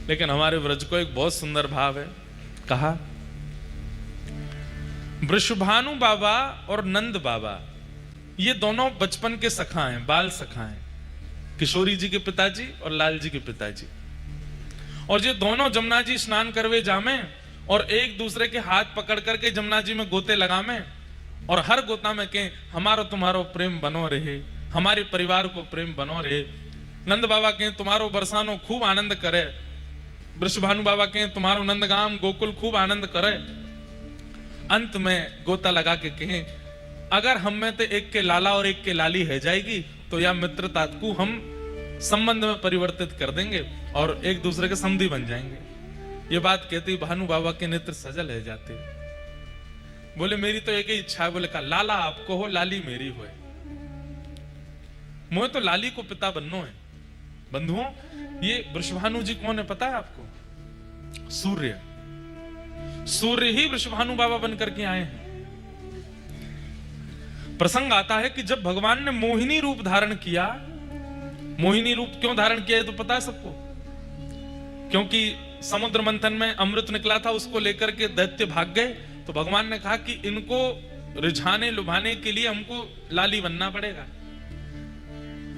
लेकिन हमारे व्रज को एक बहुत सुंदर भाव है। कहा, वृषभानु बाबा और नंद बाबा ये दोनों बचपन के सखा हैं, बाल सखा हैं, किशोरी जी के पिताजी और लाल जी के पिताजी। और ये दोनों जमुना जी स्नान करवे जामे और एक दूसरे के हाथ पकड़ करके जमुना जी में गोते लगामे और हर गोता में कहें हमारो तुम्हारो प्रेम बनो रहे, हमारे परिवार को प्रेम बनो रहे। नंद बाबा कहें तुम्हारो बरसानो खूब आनंद करे, वृषभानु बाबा कहें तुम्हारो नंदगाम गोकुल खूब आनंद करे। अंत में गोता लगा के कहें अगर हम में तो एक के लाला और एक के लाली है जाएगी तो यह मित्रता को हम संबंध में परिवर्तित कर देंगे और एक दूसरे के समधी बन जाएंगे। ये बात कहती भानु बाबा के नेत्र सजल है जाते। बोले मेरी तो एक ही इच्छा है। बोले का लाला आपको हो, लाली मेरी हो। मोह तो लाली को पिता बननो है। बंधुओं, ये वृषभानु जी कौन है पता है आपको? सूर्य। सूर्य ही वृषभानु बाबा बनकर के आए हैं। प्रसंग आता है कि जब भगवान ने मोहिनी रूप धारण किया, मोहिनी रूप क्यों धारण किया है तो पता है सबको? क्योंकि समुद्र मंथन में अमृत निकला था, उसको लेकर के दैत्य भाग गए, तो भगवान ने कहा कि इनको रिझाने लुभाने के लिए हमको लाली बनना पड़ेगा।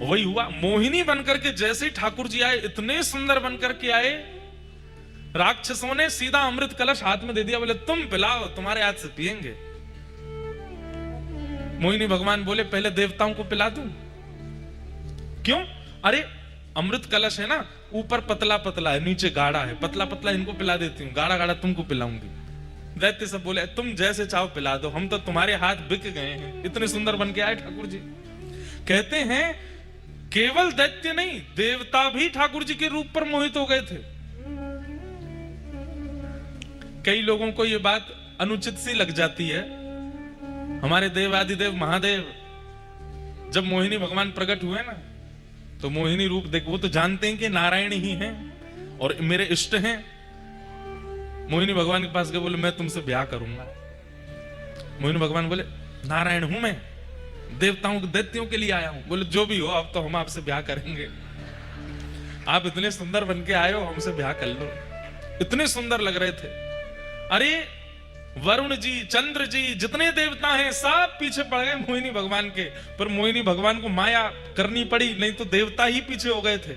वही हुआ, मोहिनी बनकर के जैसे ही ठाकुर जी आए, इतने सुंदर बनकर के आए, राक्षसों ने सीधा अमृत कलश हाथ में दे दिया। बोले तुम पिलाओ, तुम्हारे हाथ से पिएंगे। मोहिनी भगवान बोले पहले देवताओं को पिला दूं। क्यों? अरे अमृत कलश है ना, ऊपर पतला पतला है, नीचे गाढ़ा है, पतला पतला इनको पिला देती हूँ, गाढ़ा गाढ़ा तुमको पिलाऊंगी। दैत्य सब बोले तुम जैसे चाहो पिला दो, हम तो तुम्हारे हाथ बिक गए हैं, इतने सुंदर बन के आए ठाकुर जी। कहते हैं केवल दैत्य नहीं, देवता भी ठाकुर जी के रूप पर मोहित हो गए थे। कई लोगों को यह बात अनुचित सी लग जाती है। हमारे देवादिदेव महादेव जब मोहिनी भगवान प्रकट हुए ना, तो मोहिनी रूप देख, वो तो जानते हैं कि नारायण ही हैं और मेरे इष्ट हैं। मोहिनी भगवान के पास गए, बोले मैं तुमसे ब्याह करूंगा। मोहिनी भगवान बोले नारायण हूं मैं, देवताओं दैत्यों के लिए आया हूं। बोले जो भी हो, अब तो हम आपसे ब्याह करेंगे। आप इतने सुंदर बन के आए हो, हमसे ब्याह कर लो। इतने सुंदर लग रहे थे। अरे वरुण जी, चंद्र जी, जितने देवता हैं सब पीछे पड़ गए मोहिनी भगवान के, पर मोहिनी भगवान को माया करनी पड़ी, नहीं तो देवता ही पीछे हो गए थे।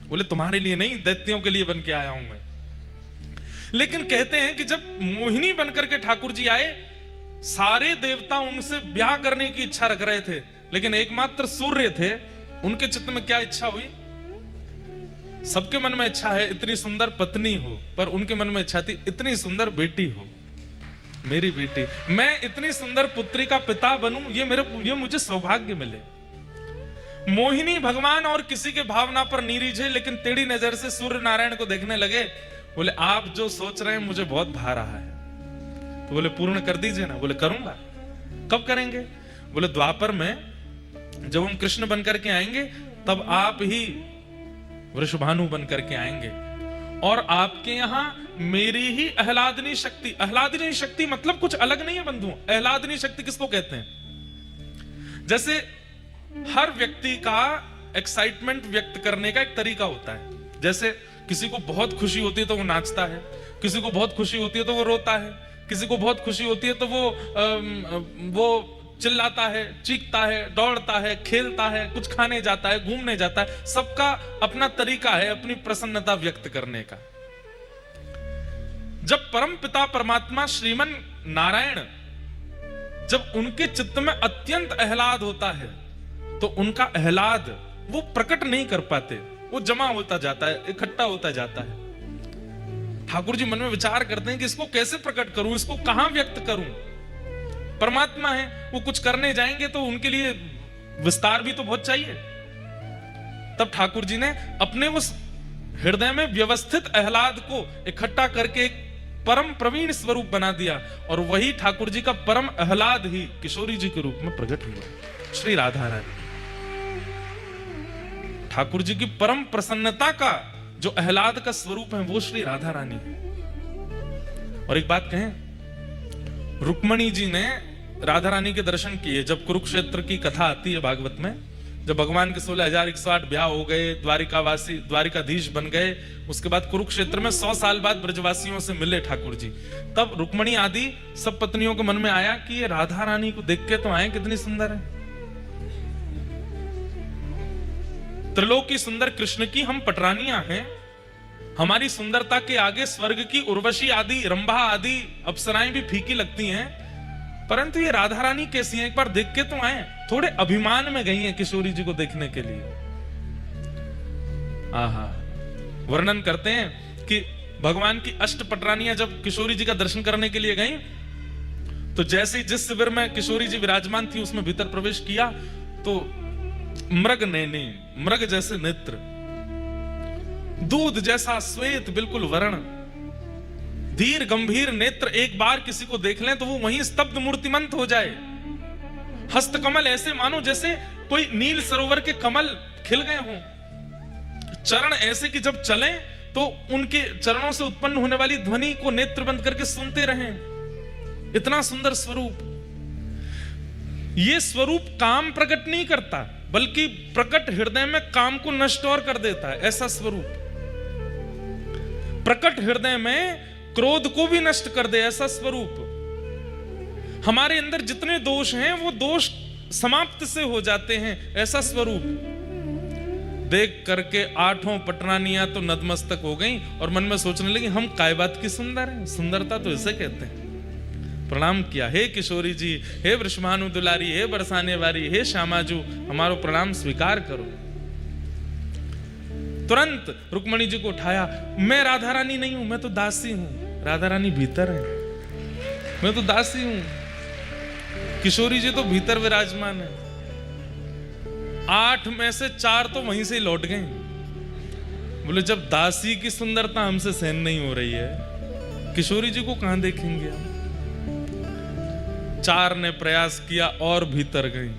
बोले तुम्हारे लिए नहीं, दैत्यों के लिए बन के आया हूं मैं। लेकिन कहते हैं कि जब मोहिनी बनकर के ठाकुर जी आए, सारे देवता उनसे ब्याह करने की इच्छा रख रहे थे, लेकिन एकमात्र सूर्य थे, उनके चित्त में क्या इच्छा हुई? सबके मन में इच्छा है इतनी सुंदर पत्नी हो, पर उनके मन में इच्छा थी इतनी सुंदर बेटी हो, मेरी बेटी, मैं इतनी सुंदर पुत्री का पिता बनूं, ये मुझे सौभाग्य मिले। मोहिनी भगवान और किसी के भावना पर नहीं रीझे, लेकिन टेढ़ी नजर से सूर्य नारायण को देखने लगे। बोले आप जो सोच रहे हैं मुझे बहुत भा रहा है। तो बोले पूर्ण कर दीजिए ना। बोले करूंगा। कब करेंगे? बोले द्वापर में जब हम कृष्ण बनकर के आएंगे, तब आप ही वृषभानु बनकर के आएंगे और आपके यहां मेरी ही आह्लादनी शक्ति। आह्लादनी शक्ति मतलब कुछ अलग नहीं है बंधुओं। आह्लादनी शक्ति किसको कहते हैं? जैसे हर व्यक्ति का एक्साइटमेंट व्यक्त करने का एक तरीका होता है। जैसे किसी को बहुत खुशी होती है तो वो नाचता है, किसी को बहुत खुशी होती है तो वो रोता है, किसी को बहुत खुशी होती है तो वो चिल्लाता है, चीखता है, दौड़ता है, खेलता है, कुछ खाने जाता है, घूमने जाता है। सबका अपना तरीका है अपनी प्रसन्नता व्यक्त करने का। जब परम पिता परमात्मा श्रीमन नारायण, जब उनके चित्त में अत्यंत आह्लाद होता है, तो उनका आह्लाद वो प्रकट नहीं कर पाते, वो जमा होता जाता है, इकट्ठा होता जाता है। ठाकुर जी मन में विचार करते हैं कि इसको कैसे प्रकट करूं, इसको कहां व्यक्त करूं। परमात्मा है, वो कुछ करने जाएंगे तो उनके लिए विस्तार भी तो बहुत चाहिए। तब ठाकुर जी ने अपने उस हृदय में व्यवस्थित आह्लाद को इकट्ठा करके एक परम प्रवीण स्वरूप बना दिया, और वही ठाकुर जी का परम आह्लाद ही किशोरी जी के रूप में प्रकट हुआ। श्री राधा रानी ठाकुर जी की परम प्रसन्नता का जो आह्लाद का स्वरूप है वो श्री राधा रानी है। और एक बात कहें, रुक्मणी जी ने राधा रानी के दर्शन किए। जब कुरुक्षेत्र की कथा आती है भागवत में, जब भगवान के 16,108 ब्याह हो गए, द्वारिकाधीश बन गए, उसके बाद कुरुक्षेत्र में 100 साल बाद ब्रजवासियों से मिले ठाकुर जी, तब रुक्मणी आदि सब पत्नियों के मन में आया कि ये राधा रानी को देख के तो आए कितनी सुंदर है, त्रिलोकी सुंदर कृष्ण की हम पटरानियां हैं, हमारी सुंदरता के आगे स्वर्ग की उर्वशी आदि, रंभा आदि अप्सराएं भी फीकी लगती हैं, परंतु ये राधा रानी कैसी है, एक बार देख के तो आए। थोड़े अभिमान में गई हैं किशोरी जी को देखने के लिए। आहा, वर्णन करते हैं कि भगवान की अष्ट पटरानियां जब किशोरी जी का दर्शन करने के लिए गईं, तो जैसे ही जिस शिविर में किशोरी जी विराजमान थी उसमें भीतर प्रवेश किया तो मृग नैनी, मृग जैसे नेत्र, दूध जैसा श्वेत बिल्कुल वर्ण, धीर गंभीर नेत्र, एक बार किसी को देख लें तो वो वहीं स्तब्ध मूर्तिमंत हो जाए। हस्तकमल ऐसे मानो जैसे कोई नील सरोवर के कमल खिल गए हों। चरण ऐसे कि जब चलें तो उनके चरणों से उत्पन्न होने वाली ध्वनि को नेत्र बंद करके सुनते रहें। इतना सुंदर स्वरूप। ये स्वरूप काम प्रकट नहीं करता, बल्कि प्रकट हृदय में काम को नष्ट और कर देता है। ऐसा स्वरूप प्रकट हृदय में क्रोध को भी नष्ट कर दे, ऐसा स्वरूप। हमारे अंदर जितने दोष हैं वो दोष समाप्त से हो जाते हैं, ऐसा स्वरूप। देख करके 8 पटरानियां तो नतमस्तक हो गईं और मन में सोचने लगी हम काय बात की सुंदर हैं, सुंदरता तो इसे कहते हैं। प्रणाम किया, हे किशोरी जी, हे वृषभानु दुलारी, हे बरसाने वारी, हे श्यामाजू, हमारो प्रणाम स्वीकार करो। तुरंत रुक्मणी जी को उठाया, मैं राधा रानी नहीं हूं, मैं तो दासी हूं। राधा रानी भीतर है, मैं तो दासी हूं। किशोरी जी तो भीतर विराजमान है। 8 में से 4 तो वहीं से लौट गए। बोले जब दासी की सुंदरता हमसे सहन नहीं हो रही है, किशोरी जी को कहां देखेंगे हम। 4 ने प्रयास किया और भीतर गई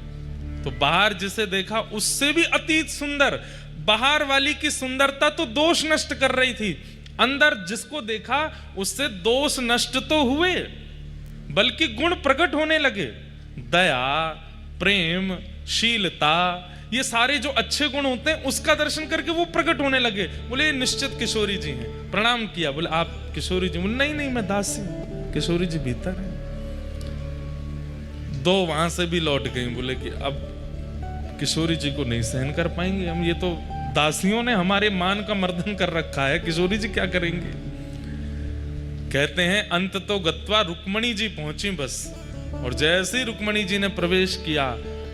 तो बाहर जिसे देखा उससे भी अतीत सुंदर। बाहर वाली की सुंदरता तो दोष नष्ट कर रही थी, अंदर जिसको देखा उससे दोष नष्ट तो हुए बल्कि गुण प्रकट होने लगे। दया, प्रेम, शीलता, ये सारे जो अच्छे गुण होते हैं उसका दर्शन करके वो प्रकट होने लगे। बोले निश्चित किशोरी जी हैं। प्रणाम किया, बोले आप किशोरी जी? बोले नहीं नहीं, मैं दासी हूं। किशोरी जी भीतर है। 2 वहां से भी लौट गई। बोले कि अब किशोरी जी को नहीं सहन कर पाएंगे हम, ये तो दासियों ने हमारे मान का मर्दन कर रखा है, किशोरी जी क्या करेंगे। कहते हैं अंत तो गत्वा रुक्मणी जी पहुंची बस, और जैसे ही रुक्मणी जी ने प्रवेश किया,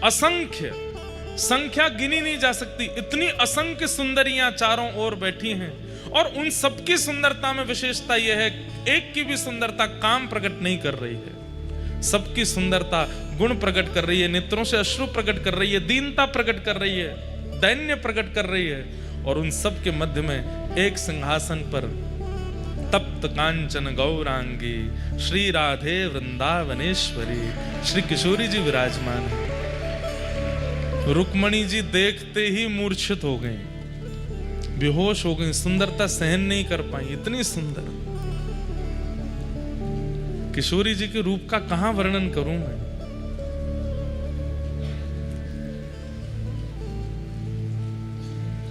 असंख्य, संख्या गिनी नहीं जा सकती, इतनी असंख्य सुंदरियां चारों ओर बैठी हैं। और उन सबकी सुंदरता में विशेषता यह है, एक की भी सुंदरता काम प्रकट नहीं कर रही है, सबकी सुंदरता गुण प्रकट कर रही है, नेत्रों से अश्रु प्रकट कर रही है, दीनता प्रकट कर रही है, दैन्य प्रकट कर रही है। और उन सब के मध्य में एक सिंहासन पर तप्त कांचन गौरांगी श्री राधे वृंदावनेश्वरी श्री किशोरी जी विराजमान है। रुक्मणी जी देखते ही मूर्छित हो गई, बेहोश हो गई, सुंदरता सहन नहीं कर पाई, इतनी सुंदर। किशोरी जी के रूप का कहां वर्णन करूं मैं।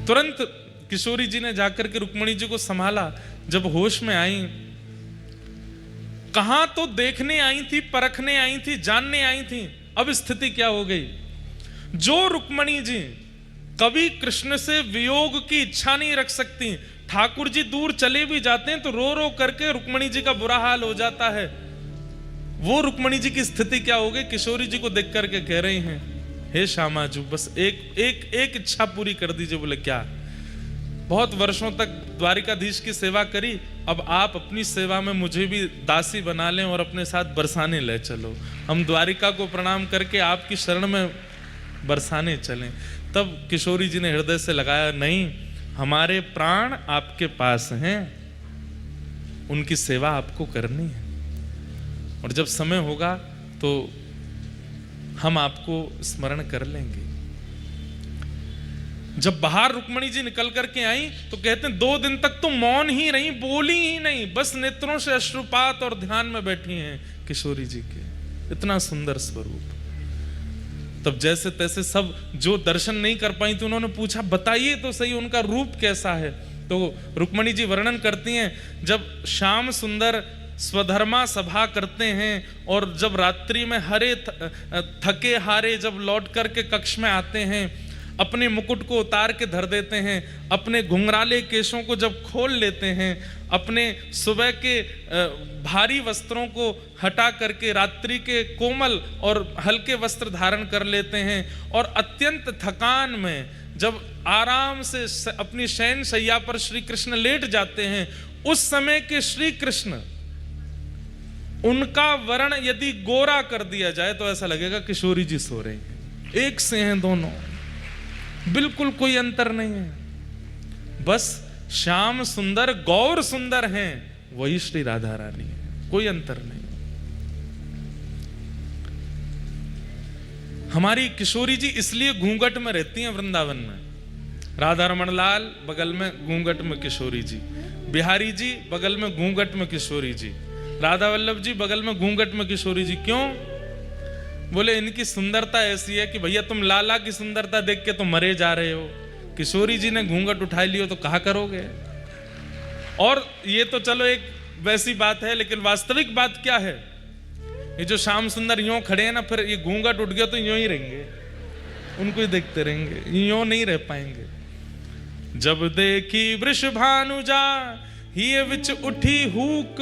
तुरंत किशोरी जी ने जाकर के रुक्मणी जी को संभाला। जब होश में आई, कहां तो देखने आई थी, परखने आई थी, जानने आई थी, अब स्थिति क्या हो गई। जो रुक्मणी जी कभी कृष्ण से वियोग की इच्छा नहीं रख सकती, ठाकुर जी दूर चले भी जाते हैं तो रो रो करके रुक्मणी जी का बुरा हाल हो जाता है, वो रुक्मणी जी की स्थिति क्या हो गई। किशोरी जी को देख करके कह रही हैं, हे श्यामाजू, बस एक इच्छा पूरी कर दीजिए। बोले क्या? बहुत वर्षों तक द्वारिकाधीश की सेवा करी, अब आप अपनी सेवा में मुझे भी दासी बना लें और अपने साथ बरसाने ले चलो, हम द्वारिका को प्रणाम करके आपकी शरण में बरसाने चलें। तब किशोरी जी ने हृदय से लगाया, नहीं, हमारे प्राण आपके पास हैं, उनकी सेवा आपको करनी है, और जब समय होगा तो हम आपको स्मरण कर लेंगे। जब बाहर रुक्मणी जी निकल करके आई तो कहते हैं 2 दिन तक तो मौन ही रही, बोली ही नहीं, बस नेत्रों से अश्रुपात और ध्यान में बैठी हैं किशोरी जी के। इतना सुंदर स्वरूप। तब जैसे तैसे सब जो दर्शन नहीं कर पाई थी उन्होंने पूछा बताइए तो सही उनका रूप कैसा है। तो रुक्मणी जी वर्णन करती हैं, जब श्याम सुंदर स्वधर्मा सभा करते हैं और जब रात्रि में हरे थके हारे जब लौट करके कक्ष में आते हैं, अपने मुकुट को उतार के धर देते हैं, अपने घुंघराले केशों को जब खोल लेते हैं, अपने सुबह के भारी वस्त्रों को हटा करके रात्रि के कोमल और हल्के वस्त्र धारण कर लेते हैं और अत्यंत थकान में जब आराम से अपनी शयन शैया पर श्री कृष्ण लेट जाते हैं, उस समय के श्री कृष्ण, उनका वर्ण यदि गोरा कर दिया जाए तो ऐसा लगेगा किशोरी जी सो रही हैं। एक से हैं दोनों, बिल्कुल कोई अंतर नहीं है। बस श्याम सुंदर गौर सुंदर हैं, वही श्री राधा रानी है, कोई अंतर नहीं। हमारी किशोरी जी इसलिए घूंघट में रहती हैं वृंदावन में। राधा रमण लाल बगल में घूंघट में किशोरी जी, बिहारी जी बगल में घूंघट में किशोरी जी, राधा वल्लभ जी बगल में घूंघट में किशोरी जी। क्यों? बोले इनकी सुंदरता ऐसी है कि भैया तुम लाला की सुंदरता देख के तो मरे जा रहे हो, किशोरी जी ने घूंघट उठा लियो तो कहा करोगे। और ये तो चलो एक वैसी बात है, लेकिन वास्तविक बात क्या है, ये जो श्याम सुंदर यूं खड़े हैं ना, फिर ये घूंघट उठ गया तो यूं ही रहेंगे, उनको ही देखते रहेंगे, यूं नहीं रह पाएंगे। जब देखी वृषभानुजा ही विच उठी हुक,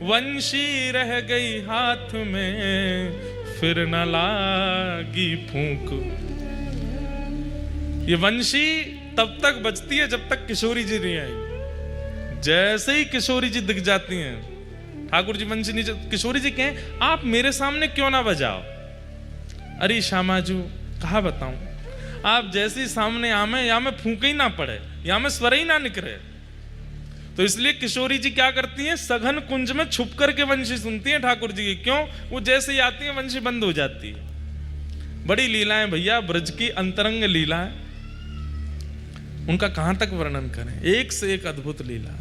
वंशी रह गई हाथ में फिर न लागी फूंक। ये वंशी तब तक बजती है जब तक किशोरी जी नहीं आई। जैसे ही किशोरी जी दिख जाती हैं, ठाकुर जी वंशी नीचे, किशोरी जी कहें आप मेरे सामने क्यों ना बजाओ। अरे श्यामाजू कहा बताऊं, आप जैसे ही सामने आमे या में फूंक ही ना पड़े, या में स्वर ही ना निकले। तो इसलिए किशोरी जी क्या करती हैं, सघन कुंज में छुप करके वंशी सुनती हैं ठाकुर जी की। क्यों? वो जैसे ही आती है वंशी बंद हो जाती है। बड़ी लीलाएं भैया, ब्रज की अंतरंग लीलाएं, उनका कहां तक वर्णन करें, एक से एक अद्भुत लीला।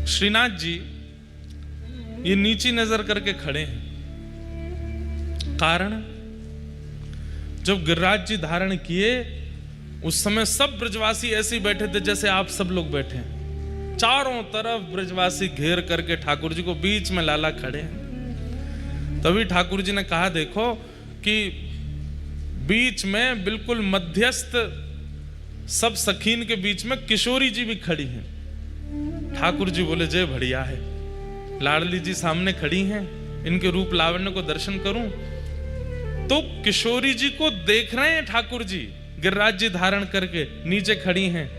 श्रीनाथ जी ये नीची नजर करके खड़े हैं, कारण जब गिरिराज जी धारण किए उस समय सब ब्रजवासी ऐसे बैठे थे जैसे आप सब लोग बैठे हैं। चारों तरफ ब्रजवासी घेर करके ठाकुर जी को, बीच में लाला खड़े हैं। तभी ठाकुर जी ने कहा देखो कि बीच में बिल्कुल मध्यस्थ सब सखीन के बीच में किशोरी जी भी खड़ी हैं। ठाकुर जी बोले जय बढ़िया है, लाडली जी सामने खड़ी हैं, इनके रूप लावण्य को दर्शन करूं। तो किशोरी जी को देख रहे हैं ठाकुर जी, गिरिराज जी धारण करके नीचे खड़ी हैं,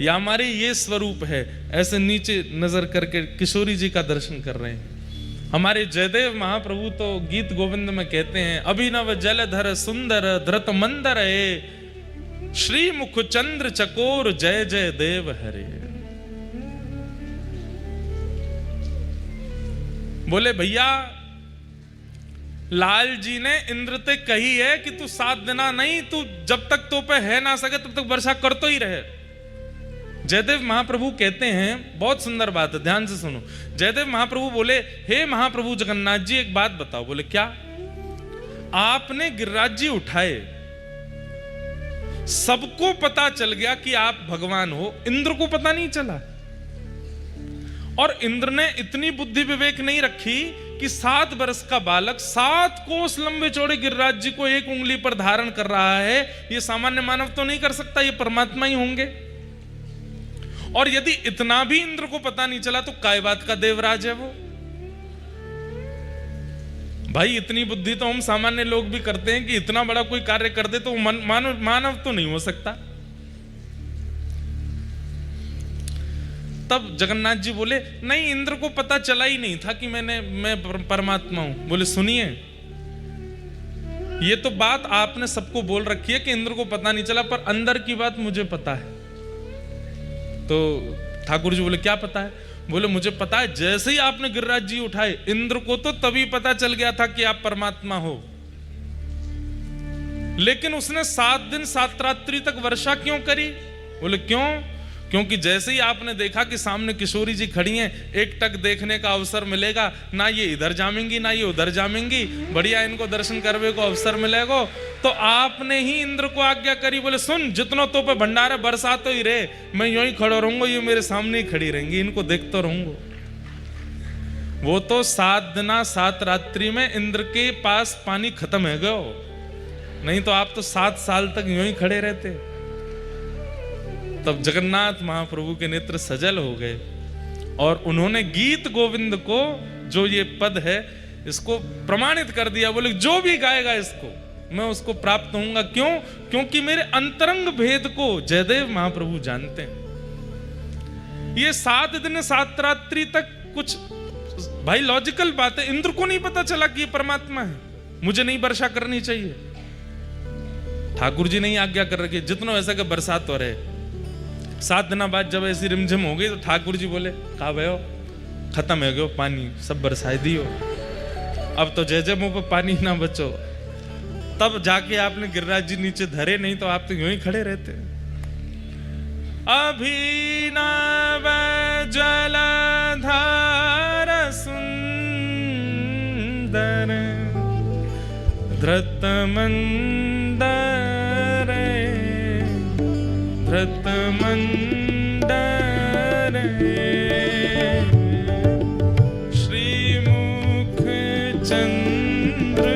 या हमारे ये स्वरूप है, ऐसे नीचे नजर करके किशोरी जी का दर्शन कर रहे हैं। हमारे जयदेव महाप्रभु तो गीत गोविंद में कहते हैं, अभिनव जलधर सुंदर धृत मंदर है, श्री मुख चंद्र चकोर जय जय देव हरे। बोले भैया लाल जी ने इंद्र ते कही है कि तू 7 दिना नहीं, तू जब तक तो पे है ना सके तब तक वर्षा कर तो ही रहे। जयदेव महाप्रभु कहते हैं, बहुत सुंदर बात है, ध्यान से सुनो। जयदेव महाप्रभु बोले हे महाप्रभु जगन्नाथ जी एक बात बताओ। बोले क्या? आपने गिरिराज जी उठाए, सबको पता चल गया कि आप भगवान हो, इंद्र को पता नहीं चला। और इंद्र ने इतनी बुद्धि विवेक नहीं रखी कि 7 वर्ष का बालक 7 कोस लंबे चौड़े गिरिराज जी को एक उंगली पर धारण कर रहा है, ये सामान्य मानव तो नहीं कर सकता, ये परमात्मा ही होंगे। और यदि इतना भी इंद्र को पता नहीं चला तो काय बात का देवराज है वो। भाई इतनी बुद्धि तो हम सामान्य लोग भी करते हैं कि इतना बड़ा कोई कार्य कर दे तो मानव तो नहीं हो सकता। तब जगन्नाथ जी बोले नहीं, इंद्र को पता चला ही नहीं था कि मैं परमात्मा हूं। बोले सुनिए, ये तो बात आपने सबको बोल रखी है कि इंद्र को पता नहीं चला, पर अंदर की बात मुझे पता है। तो ठाकुर जी बोले क्या पता है? बोले मुझे पता है, जैसे ही आपने गिरिराज जी उठाए इंद्र को तो तभी पता चल गया था कि आप परमात्मा हो। लेकिन उसने 7 दिन 7 रात्रि तक वर्षा क्यों करी? बोले क्यों? क्योंकि जैसे ही आपने देखा कि सामने किशोरी जी खड़ी हैं, एक टक देखने का अवसर मिलेगा, ना ये इधर जामेंगी ना ये उधर जामेंगी, बढ़िया इनको दर्शन करने को अवसर मिलेगा, तो आपने ही इंद्र को आज्ञा करी, बोले सुन जितनों तो पे भंडारे बरसा तो ही रहे, मैं यूं ही खड़ा रहूंगा, ये मेरे सामने ही खड़ी रहेंगी, इनको देखता रहूंगा। वो तो 7 दिन 7 रात्रि में इंद्र के पास पानी खत्म है गयो, नहीं तो आप तो 7 साल तक यूं ही खड़े रहते। तब जगन्नाथ महाप्रभु के नेत्र सजल हो गए और उन्होंने गीत गोविंद को, जो ये पद है, इसको प्रमाणित कर दिया। बोले जो भी गाएगा इसको मैं उसको प्राप्त होऊंगा। क्यों? क्योंकि मेरे अंतरंग भेद को जयदेव महाप्रभु जानते हैं। ये 7 दिन 7 रात्रि तक कुछ भाई लॉजिकल बात है, इंद्र को नहीं पता चला कि ये परमात्मा है, मुझे नहीं वर्षा करनी चाहिए। ठाकुर जी नहीं आज्ञा कर रखे, जितना ऐसा कि बरसात हो रहे। 7 दिन बाद जब ऐसी रिमझिम हो गई तो ठाकुर जी बोले कहा भयो खत्म है गयो पानी, सब बरसाई दियो, अब तो जय जय मुंह पे पानी ना बचो। तब जाके आपने गिरिराज जी नीचे धरे, नहीं तो आप तो यूं ही खड़े रहते। अभिनव जलधार सुंदर धृत मंदर धृत मंदर श्रीमुख चंद्र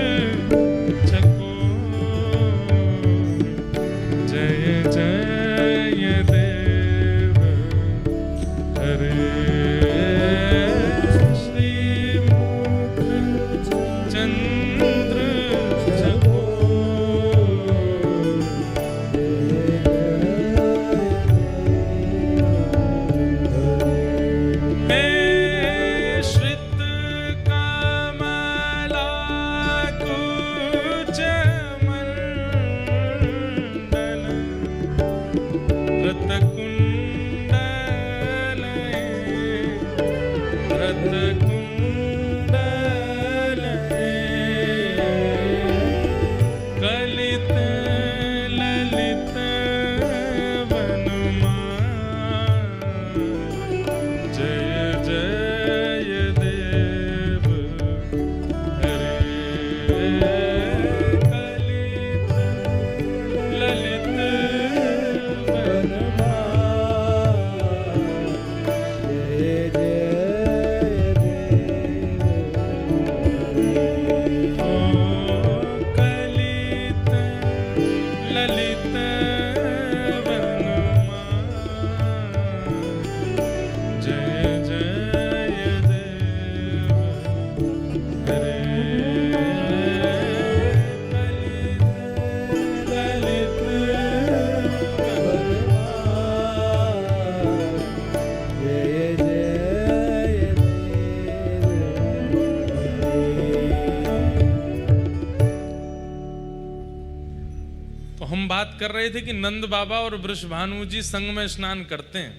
कर रहे थे कि नंद बाबा और वृषभानु जी संग में स्नान करते हैं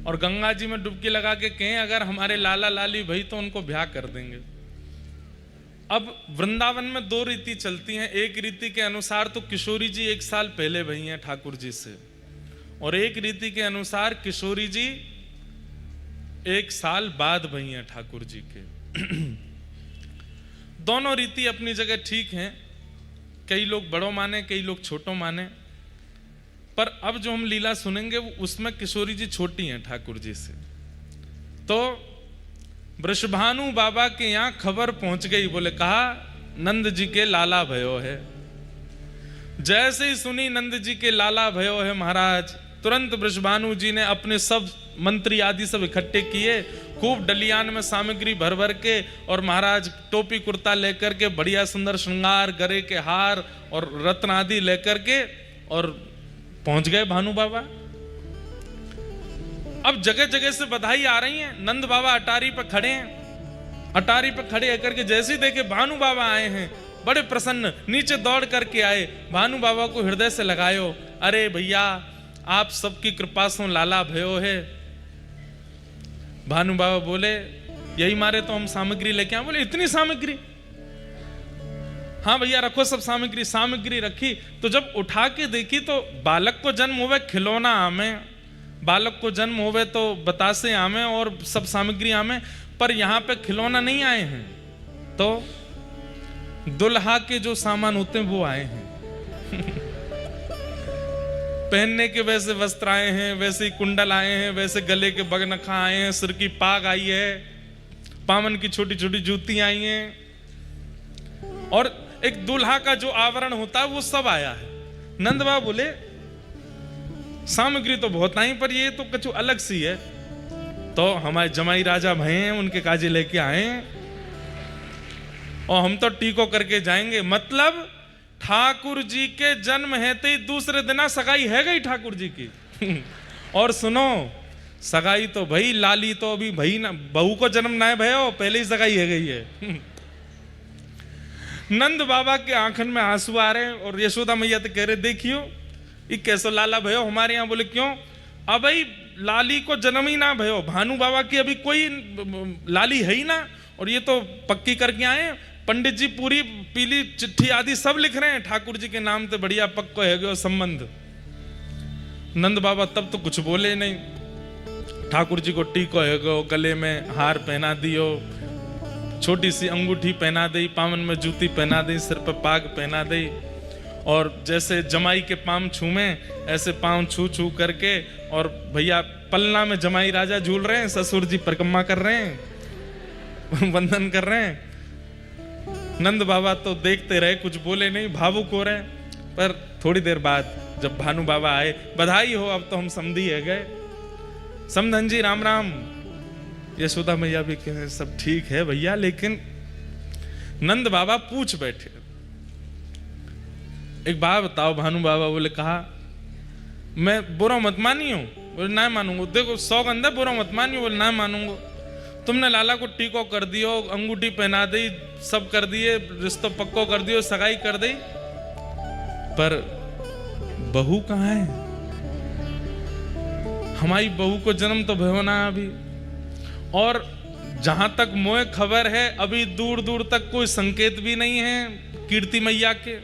और गंगा जी में डुबकी लगा के कहें अगर हमारे लाला लाली भाई तो उनको ब्याह कर देंगे। अब वृंदावन में 2 रीति चलती हैं। एक रीति के अनुसार तो किशोरी जी 1 साल पहले भई हैं ठाकुर जी से, और एक रीति के अनुसार किशोरी जी 1 साल बाद भई हैं ठाकुर जी के। दोनों रीति अपनी जगह ठीक हैं। कई लोग बड़ों माने, कई लोग छोटों माने, पर अब जो हम लीला सुनेंगे उसमें किशोरी जी छोटी हैं ठाकुर जी से। तो वृषभानु बाबा के यहां खबर पहुंच गई, बोले कहा नंद जी के लाला भयो है। जैसे ही सुनी नंद जी के लाला भयो है महाराज, तुरंत वृषभानु जी ने अपने सब मंत्री आदि सब इकट्ठे किए, खूब डलियान में सामग्री भर भर के, और महाराज टोपी कुर्ता लेकर के, बढ़िया सुंदर श्रृंगार, गरे के हार और रत्न आदि लेकर के, और पहुंच गए भानु बाबा। अब जगह जगह से बधाई आ रही है। नंद बाबा अटारी पर खड़े हैं, अटारी पर खड़े होकर के जैसे ही देखे भानु बाबा आए हैं, बड़े प्रसन्न नीचे दौड़ करके आए, भानु बाबा को हृदय से लगायो, अरे भैया आप सबकी कृपा से लाला भयो है। भानु बाबा बोले यही मारे तो हम सामग्री लेके आए। बोले इतनी सामग्री? हाँ भैया रखो सब सामग्री। सामग्री रखी तो जब उठा के देखी तो बालक को जन्म हुआ खिलौना आमे, बालक को जन्म होवे तो बतासे आवे और सब सामग्री आवे, पर यहाँ पे खिलौना नहीं आए हैं, तो दुल्हा के जो सामान होते हैं वो आए हैं। पहनने के वैसे वस्त्र आए हैं, वैसे ही कुंडल आए हैं, वैसे गले के बगनखा आए हैं, सिर की पाग आई है, पावन की छोटी छोटी जूती आई हैं, और एक दुल्हा का जो आवरण होता है वो सब आया है। नंद बाबा बोले सामग्री तो बहुत आई, पर ये तो कुछ अलग सी है। तो हमारे जमाई राजा भय हैं, उनके काजे लेके आए हैं, और हम तो टीको करके जाएंगे। मतलब ठाकुर जी के जन्म है तो दूसरे दिन सगाई है गई ठाकुर जी की। और सुनो, सगाई तो भाई, लाली तो अभी भाई ना, बहू को जन्म ना है भयो, पहले ही सगाई है गई है। नंद बाबा के आंखन में आंसू आ रहे हैं, और यशोदा मैया तो कह रहे देखियो ये कैसो लाला भयो हमारे यहाँ। बोले क्यों? अब भाई लाली को जन्म ही ना भयो, भानु बाबा की अभी कोई लाली है ही ना, और ये तो पक्की करके आए। पंडित जी पूरी पीली चिट्ठी आदि सब लिख रहे हैं, ठाकुर जी के नाम से बढ़िया पक्को है गयो संबंध। नंद बाबा तब तो कुछ बोले नहीं। ठाकुर जी को टीको है गयो, गले में हार पहना दियो, छोटी सी अंगूठी पहना दी, पावन में जूती पहना दी, सिर पर पाग पहना दी, और जैसे जमाई के पांव छूमे ऐसे पांव छू छू करके, और भैया पलना में जमाई राजा झूल रहे हैं, ससुर जी परिक्रमा कर रहे हैं, वंदन कर रहे हैं। नंद बाबा तो देखते रहे, कुछ बोले नहीं, भावुक हो रहे हैं। पर थोड़ी देर बाद जब भानु बाबा आए, बधाई हो, अब तो हम समधी है गए। समधन जी राम राम। यशोदा मैया भी कहे सब ठीक है भैया, लेकिन नंद बाबा पूछ बैठे, एक बात बताओ। भानु बाबा बोले कहा मैं बुरा मत मानियो। बोले ना मानूंगा, देखो सौगंध है, बुरा मत मानियो। बोले ना मानूंगा। तुमने लाला को टीको कर दियो, अंगूठी पहना दी, सब कर दिए, रिश्तो पक्को कर दियो, सगाई कर दी, पर बहू कहाँ है? हमारी बहू को जन्म तो भयो ना अभी, और जहां तक मोए खबर है अभी दूर दूर तक कोई संकेत भी नहीं है कीर्ति मैया के।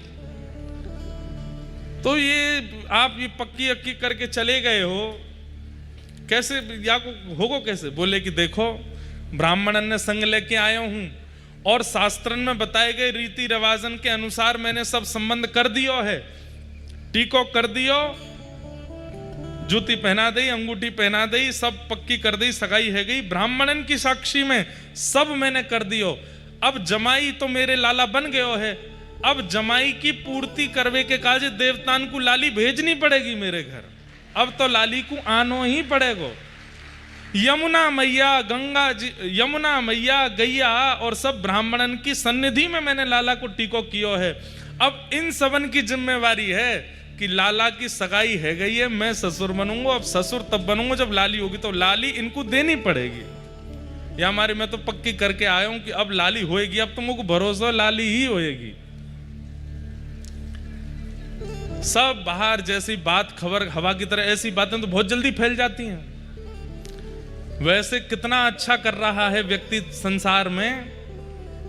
तो ये आप ये पक्की अक्की करके चले गए हो, कैसे या को होगो कैसे? बोले कि देखो ब्राह्मणन ने संग लेके आया हूं, और शास्त्रन में बताए गए रीति रिवाजन के अनुसार मैंने सब संबंध कर दियो है, टीको कर दियो, जूती पहना दी, अंगूठी पहना दी, सब पक्की कर दी, सगाई है गई, ब्राह्मणन की साक्षी में सब मैंने कर दियो। अब जमाई तो मेरे लाला बन गयो है, अब जमाई की पूर्ति करवे के काज देवतान को लाली भेजनी पड़ेगी मेरे घर। अब तो लाली को आनो ही पड़ेगो। यमुना मैया, गंगा जी, यमुना मैया, गैया और सब ब्राह्मणन की सन्निधि में मैंने लाला को टीको कियो है। अब इन सबन की जिम्मेवारी है कि लाला की सगाई है गई है, मैं ससुर बनूंगा। अब ससुर तब बनूंगा जब लाली होगी, तो लाली इनको देनी पड़ेगी। या हमारे मैं तो पक्की करके आया हूं कि अब लाली होएगी, अब तुमको भरोसा लाली ही होएगी। सब बाहर जैसी बात खबर हवा की तरह, ऐसी बातें तो बहुत जल्दी फैल जाती हैं। वैसे कितना अच्छा कर रहा है व्यक्ति संसार में,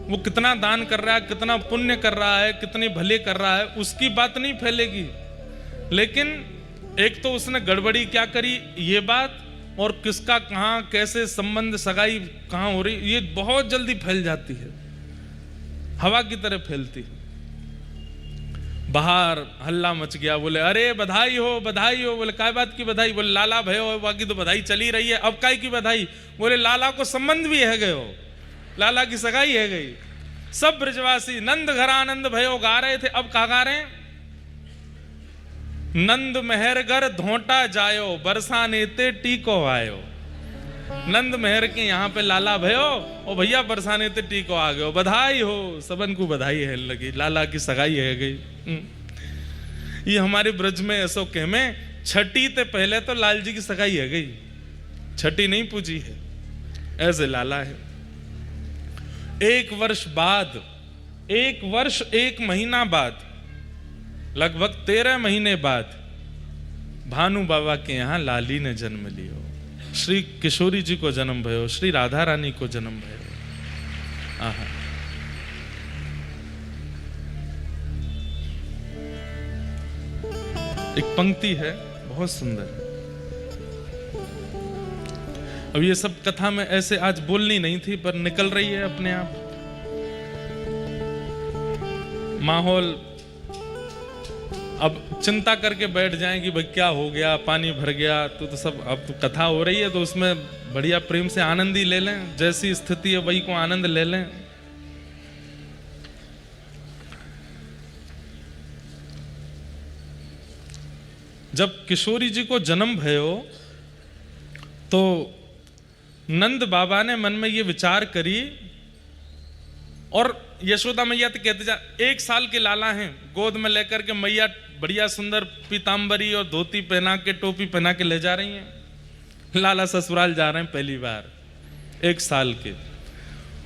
वो कितना दान कर रहा है, कितना पुण्य कर रहा है, कितने भले कर रहा है, उसकी बात नहीं फैलेगी। लेकिन एक तो उसने गड़बड़ी क्या करी ये बात, और किसका कहां कैसे संबंध सगाई कहां हो रही, ये बहुत जल्दी फैल जाती है, हवा की तरह फैलती है। बाहर हल्ला मच गया, बोले अरे बधाई हो बधाई हो। बोले काय बात की बधाई? बोले लाला भयो हो, बाकी तो बधाई चली रही है, अब काय की बधाई? बोले लाला को संबंध भी है गए हो, लाला की सगाई है गई। सब ब्रजवासी नंद घर आनंद भयो गा रहे थे, अब कहा गा रहे हैं? नंद मेहरगर धोटा जायो, बरसाने ते टीको आयो। नंद मेहर के यहाँ पे लाला भयो, और भैया बरसाने ते टीको आ गयो, बधाई हो। सबन को बधाई है लगी, लाला की सगाई है गई। ये हमारे ब्रज में ऐसो कह में छठी ते पहले तो लाल जी की सगाई है गई, छठी नहीं पूजी है, ऐसे लाला है। एक वर्ष बाद, एक वर्ष एक महीना बाद, लगभग 13 महीने बाद भानु बाबा के यहाँ लाली ने जन्म लियो। श्री किशोरी जी को जन्म भयो, श्री राधा रानी को जन्म भयो। आहा, एक पंक्ति है बहुत सुंदर। अब ये सब कथा में ऐसे आज बोलनी नहीं थी, पर निकल रही है अपने आप। माहौल अब चिंता करके बैठ जाएं कि भाई क्या हो गया, पानी भर गया, तो सब अब तो कथा हो रही है तो उसमें बढ़िया प्रेम से आनंद ही ले लें, जैसी स्थिति है वही को आनंद ले लें। जब किशोरी जी को जन्म भयो तो नंद बाबा ने मन में ये विचार करी, और यशोदा मैया तो कहते जा 1 साल के लाला हैं, गोद में लेकर के मैया बढ़िया सुंदर पीतांबरी और धोती पहना के टोपी पहना के ले जा रही हैं। लाला ससुराल जा रहे हैं पहली बार 1 साल के,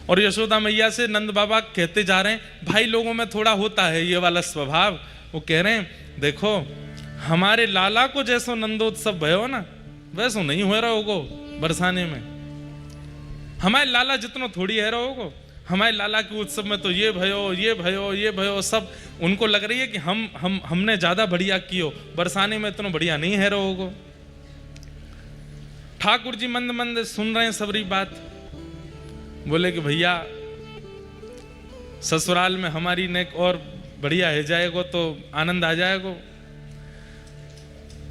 और यशोदा मैया से नंद बाबा कहते जा रहे हैं भाई लोगों में थोड़ा होता है ये वाला स्वभाव। वो कह रहे हैं देखो हमारे लाला को जैसो नंदोत्सव भयो ना वैसो नहीं हो रहा होगो बरसाने में, हमारे लाला जितनो थोड़ी है रहोगो, हमारे लाला के उत्सव में तो ये भयो ये भयो ये भयो, सब उनको लग रही है कि हमने ज्यादा बढ़िया कियो, बरसाने में इतना बढ़िया नहीं है रहोगो। ठाकुर जी मंद मंद सुन रहे हैं सबरी बात, बोले कि भैया ससुराल में हमारी नेक और बढ़िया है जाएगो तो आनंद आ जाएगो।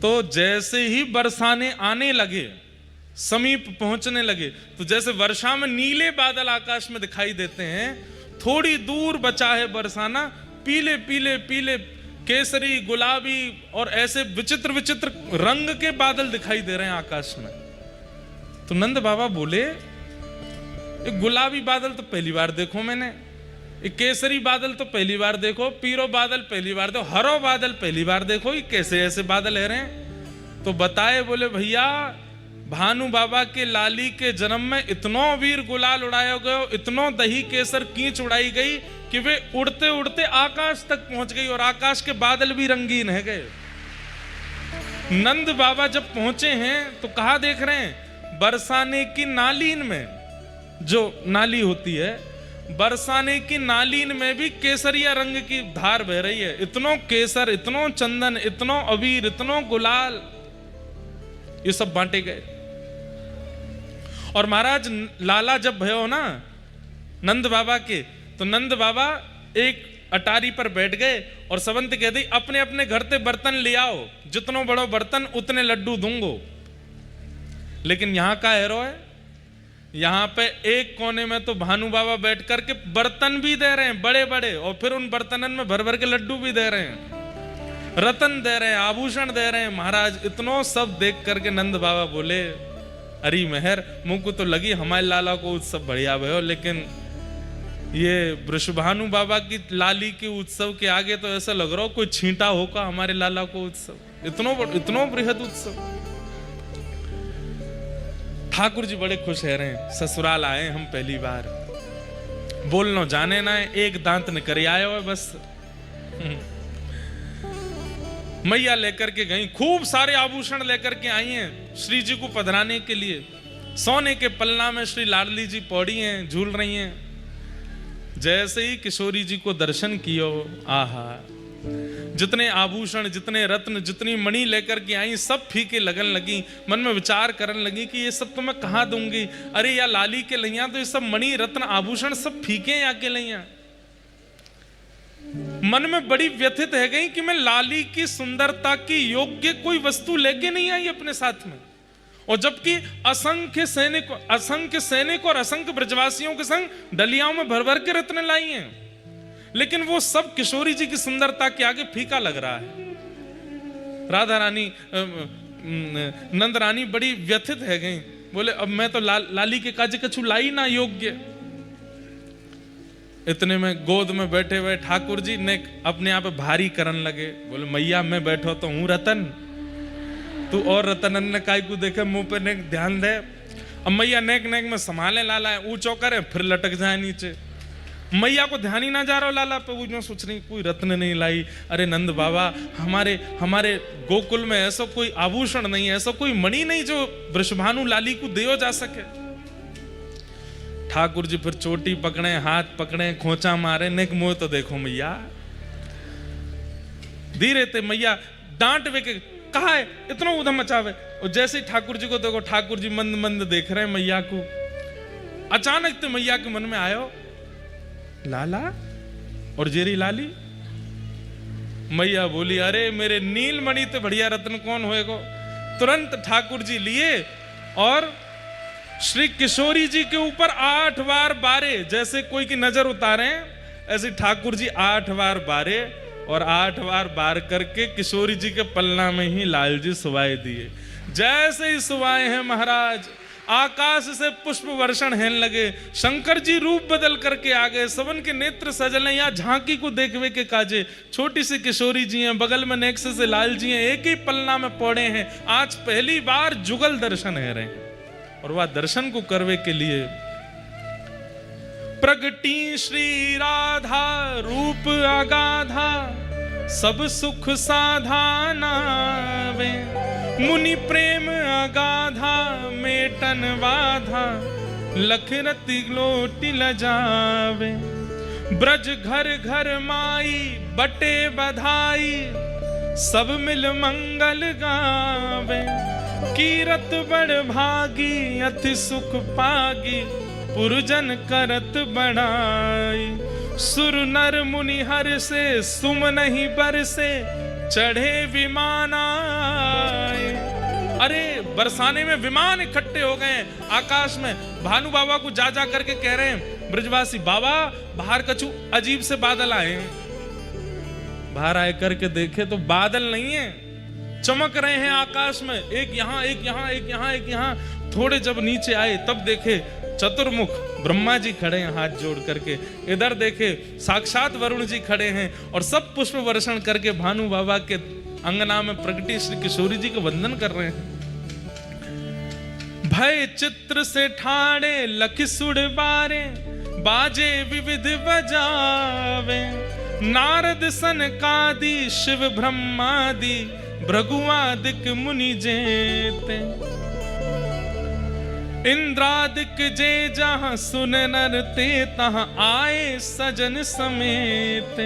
तो जैसे ही बरसाने आने लगे, समीप पहुंचने लगे, तो जैसे वर्षा में नीले बादल आकाश में दिखाई देते हैं, थोड़ी दूर बचा है बरसाना, पीले पीले पीले केसरी गुलाबी और ऐसे विचित्र विचित्र रंग के बादल दिखाई दे रहे हैं आकाश में। तो नंद बाबा बोले एक गुलाबी बादल तो पहली बार देखो मैंने, एक केसरी बादल तो पहली बार देखो, पीरो बादल पहली बार देखो, हरो बादल पहली बार देखो, ये कैसे ऐसे बादल है रहे हैं। तो बताए बोले भैया भानु बाबा के लाली के जन्म में इतनो वीर गुलाल उड़ाया गयो, इतनो दही केसर कीच उड़ाई गई कि वे उड़ते उड़ते आकाश तक पहुंच गई और आकाश के बादल भी रंगीन है गए। नंद बाबा जब पहुंचे हैं तो कहा देख रहे हैं बरसाने की नालीन में, जो नाली होती है बरसाने की नालीन में भी केसरिया रंग की धार बह रही है। इतनो केसर, इतनो चंदन, इतनो अबीर, इतनो गुलाल, ये सब बांटे गए। और महाराज लाला जब भयो ना नंद बाबा के, तो नंद बाबा एक अटारी पर बैठ गए और सबंत कह दी अपने अपने घर से बर्तन ले आओ, जितनो बड़ो बर्तन उतने लड्डू दूंगो। लेकिन यहां का हैरो है, यहां पे एक कोने में तो भानु बाबा बैठ करके बर्तन भी दे रहे हैं बड़े बड़े, और फिर उन बर्तनन में भर भर के लड्डू भी दे रहे हैं, रतन दे रहे हैं, आभूषण दे रहे हैं। महाराज इतनो सब देख करके नंद बाबा बोले अरे मेहर मुंह को तो लगी हमारे लाला को उत्सव बढ़िया भयो, लेकिन ये वृषभानु बाबा की लाली के उत्सव के आगे तो ऐसा लग रहा हो कोई छींटा होगा हमारे लाला को उत्सव, इतनो बृहद उत्सव। ठाकुर जी बड़े खुश है रहे, ससुराल आए हम पहली बार, बोलनो जाने ना है, एक दांत निकल आया हो बस। मैया लेकर के गई, खूब सारे आभूषण लेकर के आई हैं श्री जी को पधराने के लिए। सोने के पलना में श्री लाडली जी पौड़ी हैं, झूल रही हैं। जैसे ही किशोरी जी को दर्शन कियो, आहा जितने आभूषण, जितने रत्न, जितनी मणि लेकर के आई सब फीके लगन लगी। मन में विचार करने लगी कि ये सब तो मैं कहाँ दूंगी, अरे या लाली के लैया तो ये सब मणि रत्न आभूषण सब फीके या के लैया। मन में बड़ी व्यथित है गई कि मैं लाली की सुंदरता की योग्य कोई वस्तु लेके नहीं आई अपने साथ में, और जबकि असंख्य सैनिक और असंख्य ब्रजवासियों के संग डलियाओं में भर भर के रत्न लाई हैं, लेकिन वो सब किशोरी जी की सुंदरता के आगे फीका लग रहा है। राधा रानी नंद रानी बड़ी व्यथित है गई, बोले अब मैं तो लाली के काज कछु लाई ना योग्य। इतने में गोद में बैठे हुए ठाकुर जी ने अपने आप भारी करन लगे, बोले मैया मैं बैठो तो हूं रतन, तू और रतन ने काय को देखे मुंह पे नेक ध्यान दे। अब मैया नेक नेक में संभाले लाला है, ऊंचो करे फिर लटक जाए नीचे। मैया को ध्यान ही ना जा रहा लाला पे, वो जो सोच रही कोई रत्न नहीं लाई। अरे नंद बाबा हमारे गोकुल में ऐसा कोई आभूषण नहीं है, ऐसा कोई मणि नहीं जो वृषभानु लाली को दियो जा सके। ठाकुर जी फिर चोटी पकड़े, हाथ पकड़े, खोचा मारे, नेक मुंह तो देखो मैया। धीरे ते मैया डांट वे के कहा है इतना उधम मचावे। और जैसे ही ठाकुर जी को देखो, ठाकुर जी मंद मंद देख रहे हैं मैया को। अचानक तो मैया के मन में आयो लाला और जेरी लाली। मैया बोली अरे मेरे नीलमणि तो बढ़िया रत्न कौन होएगो। तुरंत ठाकुर जी लिए और श्री किशोरी जी के ऊपर 8 बार बारे, जैसे कोई की नजर उतारे ऐसे ठाकुर जी 8 बार बारे और 8 बार बार करके किशोरी जी के पलना में ही लाल जी सुवाए दिए। जैसे ही सुवाए हैं महाराज, आकाश से पुष्प वर्षण होने लगे। शंकर जी रूप बदल करके आ गए, सबन के नेत्र सजल हैं। यहाँ झांकी को देखवे के काजे छोटी सी किशोरी जी हैं, बगल में नेक्स से लाल जी हैं, एक ही पलना में पौड़े हैं। आज पहली बार जुगल दर्शन है रहे हैं और वह दर्शन को करवे के लिए प्रगटी श्री राधा रूप अगाधा, सब सुख साधाना वे। मुनि प्रेम अगाधा मेटन बाधा, लखरति लोटी लजावे। ब्रज घर घर माई बटे बधाई, सब मिल मंगल गावे। कीरत बड़ भागी अति सुख पागी, पुरजन करत बढ़ाई। सुर नर मुनि हर से सुम नहीं बरसे, चढ़े विमान आए। अरे बरसाने में विमान इकट्ठे हो गए आकाश में। भानु बाबा को जा जा करके कह रहे हैं ब्रजवासी, बाबा बाहर कछु अजीब से बादल आए हैं। बाहर आए करके देखे तो बादल नहीं है, चमक रहे हैं आकाश में, एक यहाँ एक यहाँ एक यहाँ एक यहाँ। थोड़े जब नीचे आए तब देखे चतुर्मुख ब्रह्मा जी खड़े हैं हाथ जोड़ करके। इधर देखे साक्षात वरुण जी खड़े हैं और सब पुष्प वर्षण करके भानु बाबा के अंगना में प्रगटी श्री किशोरी जी को वंदन कर रहे हैं। भय चित्र से ठाड़े लखि सुड़ बारे, बाजे विविध बजावे। नारद सनकादि शिव ब्रह्मादि, भृगुआदिक मुनि जेते। इंद्रादिक जे जहां सुन नर ते, तहां आए सजन समेत।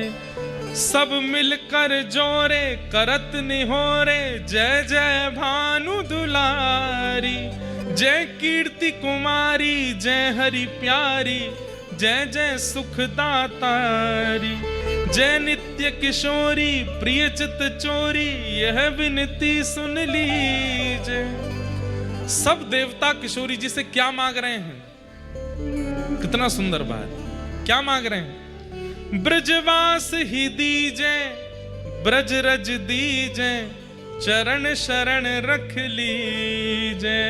सब मिलकर जोरे करत निहोरे, जय जय भानु दुलारी। जय कीर्ति कुमारी जय हरि प्यारी, जय जय सुखदातारी। जय नित्य किशोरी प्रिय चित चोरी, यह विनती सुन लीजिए। सब देवता किशोरी जी से क्या मांग रहे हैं? कितना सुंदर बात, क्या मांग रहे हैं? ब्रजवास ही दीजे, ब्रज रज दीजे, चरण शरण रख लीजे।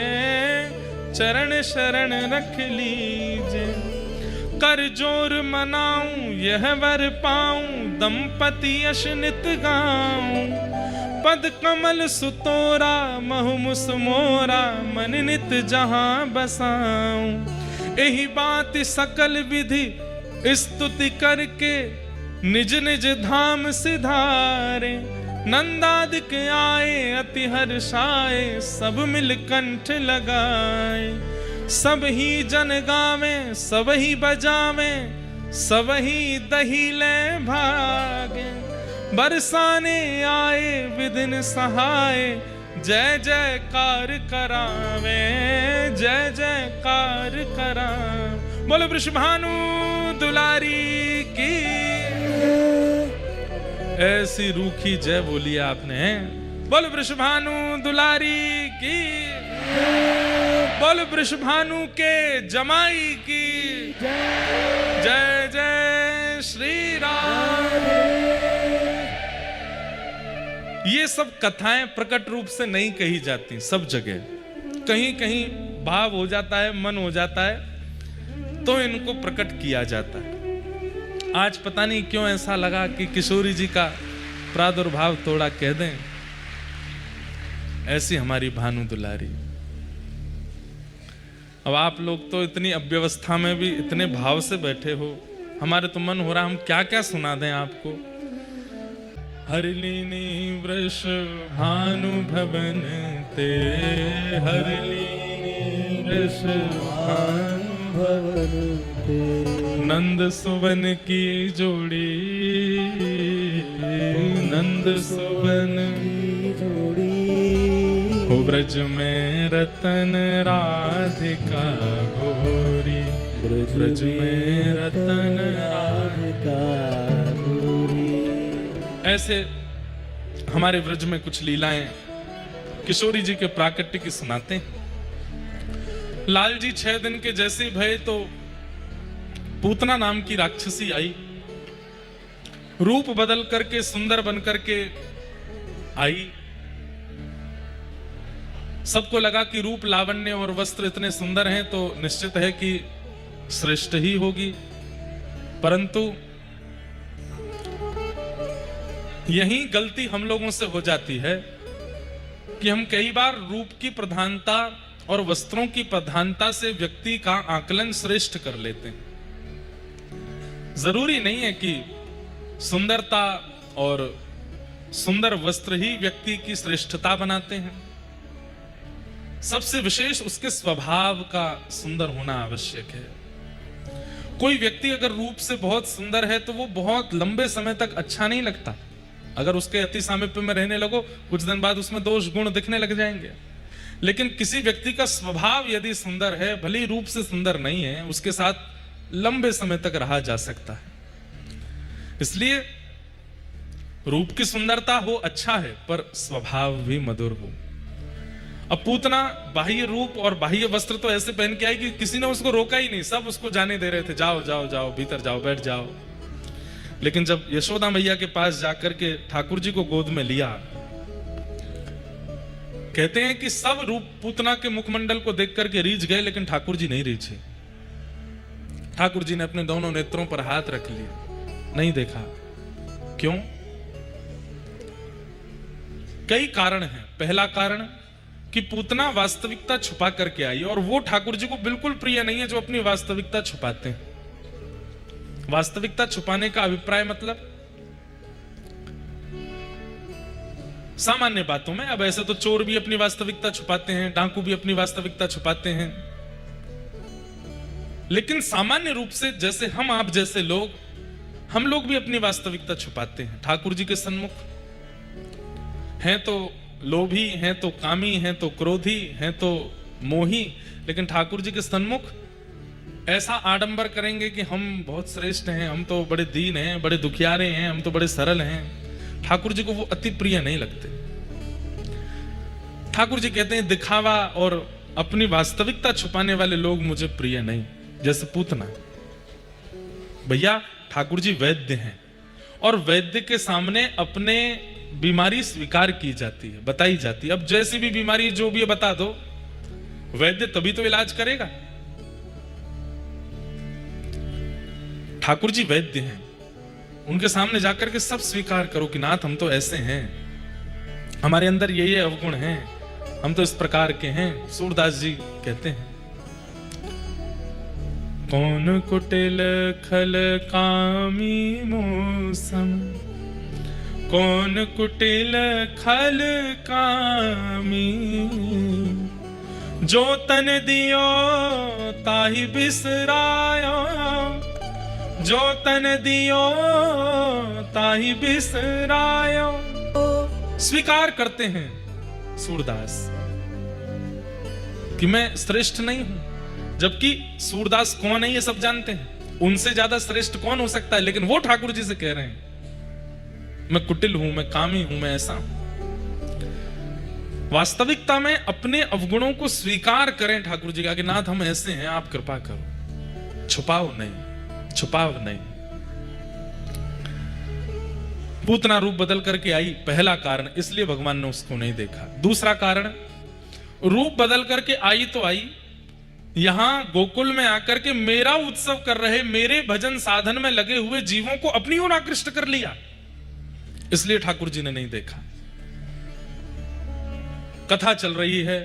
चरण शरण रख लीजे। कर जोर मनाऊं यह वर पाऊं, दंपति यश नित गाऊं। पद कमल सुतोरा महु मुस मोरा, मन नित जहां बसाऊं। यही बात सकल विधि स्तुति करके, निज निज धाम सिधारे। नंदादिक आए अति हर्षाए, सब मिल कंठ लगाए। सब ही जन गावे सब ही बजावे, सब ही दही ले भागे। बरसाने आए विधिन सहाय, जय जयकार करावे। जय जयकार करावे। बोलो वृषभानु दुलारी की। ऐसी रूखी जय बोली आपने। बोलो वृषभानु दुलारी की। बोलो वृषभानु के जमाई की। जय जय श्री राम। ये सब कथाएं प्रकट रूप से नहीं कही जाती, सब जगह कहीं कहीं भाव हो जाता है, मन हो जाता है तो इनको प्रकट किया जाता है। आज पता नहीं क्यों ऐसा लगा कि किशोरी जी का प्रादुर्भाव थोड़ा कह दें। ऐसी हमारी भानु दुलारी। अब आप लोग तो इतनी अव्यवस्था में भी इतने भाव से बैठे हो, हमारे तो मन हो रहा हम क्या क्या सुना दें आपको। हरलिनी वृष भानु भवन ते, हरलिनी वृष भानु भवन ते। नंद सुवन की जोड़ी, नंद सुवन की जोड़ी। ब्रज में रतन राधिका गोरी, ब्रज में रतन राधिका गोरी। ऐसे हमारे ब्रज में कुछ लीलाएं किशोरी जी के प्राकट्य की सुनाते हैं। लाल जी 6 दिन के जैसे भय तो पूतना नाम की राक्षसी आई, रूप बदल करके सुंदर बन करके आई। सबको लगा कि रूप लावण्य और वस्त्र इतने सुंदर हैं तो निश्चित है कि श्रेष्ठ ही होगी, परंतु यही गलती हम लोगों से हो जाती है कि हम कई बार रूप की प्रधानता और वस्त्रों की प्रधानता से व्यक्ति का आकलन श्रेष्ठ कर लेते हैं। जरूरी नहीं है कि सुंदरता और सुंदर वस्त्र ही व्यक्ति की श्रेष्ठता बनाते हैं। सबसे विशेष उसके स्वभाव का सुंदर होना आवश्यक है। कोई व्यक्ति अगर रूप से बहुत सुंदर है तो वो बहुत लंबे समय तक अच्छा नहीं लगता। अगर उसके अति सामीप्य में रहने लगो, कुछ दिन बाद उसमें दोष गुण दिखने लग जाएंगे। लेकिन किसी व्यक्ति का स्वभाव यदि सुंदर है, भले रूप से सुंदर नहीं है, उसके साथ लंबे समय तक रहा जा सकता है। इसलिए रूप की सुंदरता हो अच्छा है, पर स्वभाव भी मधुर हो। अब पूतना बाह्य रूप और बाह्य वस्त्र तो ऐसे पहन के आई कि किसी ने उसको रोका ही नहीं, सब उसको जाने दे रहे थे, जाओ जाओ जाओ भीतर जाओ, बैठ जाओ। लेकिन जब यशोदा मैया के पास जाकर के ठाकुर जी को गोद में लिया, कहते हैं कि सब रूप पूतना के मुखमंडल को देख करके रीझ गए, लेकिन ठाकुर जी नहीं रीझे। ठाकुर जी ने अपने दोनों नेत्रों पर हाथ रख लिया, नहीं देखा। क्यों? कई कारण हैं। पहला कारण कि पूतना वास्तविकता छुपा करके आई, और वो ठाकुर जी को बिल्कुल प्रिय नहीं है जो अपनी वास्तविकता छुपाते हैं। वास्तविकता छुपाने का अभिप्राय मतलब सामान्य बातों में, अब ऐसे तो चोर भी अपनी वास्तविकता छुपाते हैं, डाकू भी अपनी वास्तविकता छुपाते हैं, लेकिन सामान्य रूप से जैसे हम आप जैसे लोग, हम लोग भी अपनी वास्तविकता छुपाते हैं। ठाकुर जी के सन्मुख हैं तो लोभी, हैं तो कामी, हैं तो क्रोधी, हैं तो मोही, लेकिन ठाकुर जी के सन्मुख ऐसा आडंबर करेंगे कि हम बहुत श्रेष्ठ हैं, हम तो बड़े दीन हैं, बड़े दुखियारे हैं, हम तो बड़े सरल हैं। ठाकुर जी को वो अति प्रिय नहीं लगते। ठाकुर जी कहते हैं दिखावा और अपनी वास्तविकता छुपाने वाले लोग मुझे प्रिय नहीं। जैसे पूतना, भैया ठाकुर जी वैद्य हैं और वैद्य के सामने अपने बीमारी स्वीकार की जाती है, बताई जाती है। अब जैसी भी बीमारी जो भी है बता दो, वैद्य तभी तो इलाज करेगा। ठाकुर जी वैद्य हैं, उनके सामने जाकर के सब स्वीकार करो कि नाथ हम तो ऐसे हैं, हमारे अंदर ये अवगुण हैं, हम तो इस प्रकार के हैं। सूरदास जी कहते हैं, कौन कुटिल खल कामी मौसम, कौन कुटिल खल कामी, जो तन दियो ताहि बिसरायो, जो तन दियो ताहि बिसरायो। स्वीकार करते हैं सूरदास कि मैं श्रेष्ठ नहीं हूं, जबकि सूरदास कौन है ये सब जानते हैं, उनसे ज्यादा श्रेष्ठ कौन हो सकता है। लेकिन वो ठाकुर जी से कह रहे हैं मैं कुटिल हूं, मैं कामी हूं, मैं ऐसा हूं। वास्तविकता में अपने अवगुणों को स्वीकार करें ठाकुर जी का कि नाथ हम ऐसे हैं, आप कृपा करो, छुपाओ नहीं, छुपाव नहीं। पूतना रूप बदल करके आई, पहला कारण, इसलिए भगवान ने उसको नहीं देखा। दूसरा कारण, रूप बदल करके आई तो आई, यहां गोकुल में आकर के मेरा उत्सव कर रहे, मेरे भजन साधन में लगे हुए जीवों को अपनी ओर आकृष्ट कर लिया, इसलिए ठाकुर जी ने नहीं देखा। कथा चल रही है,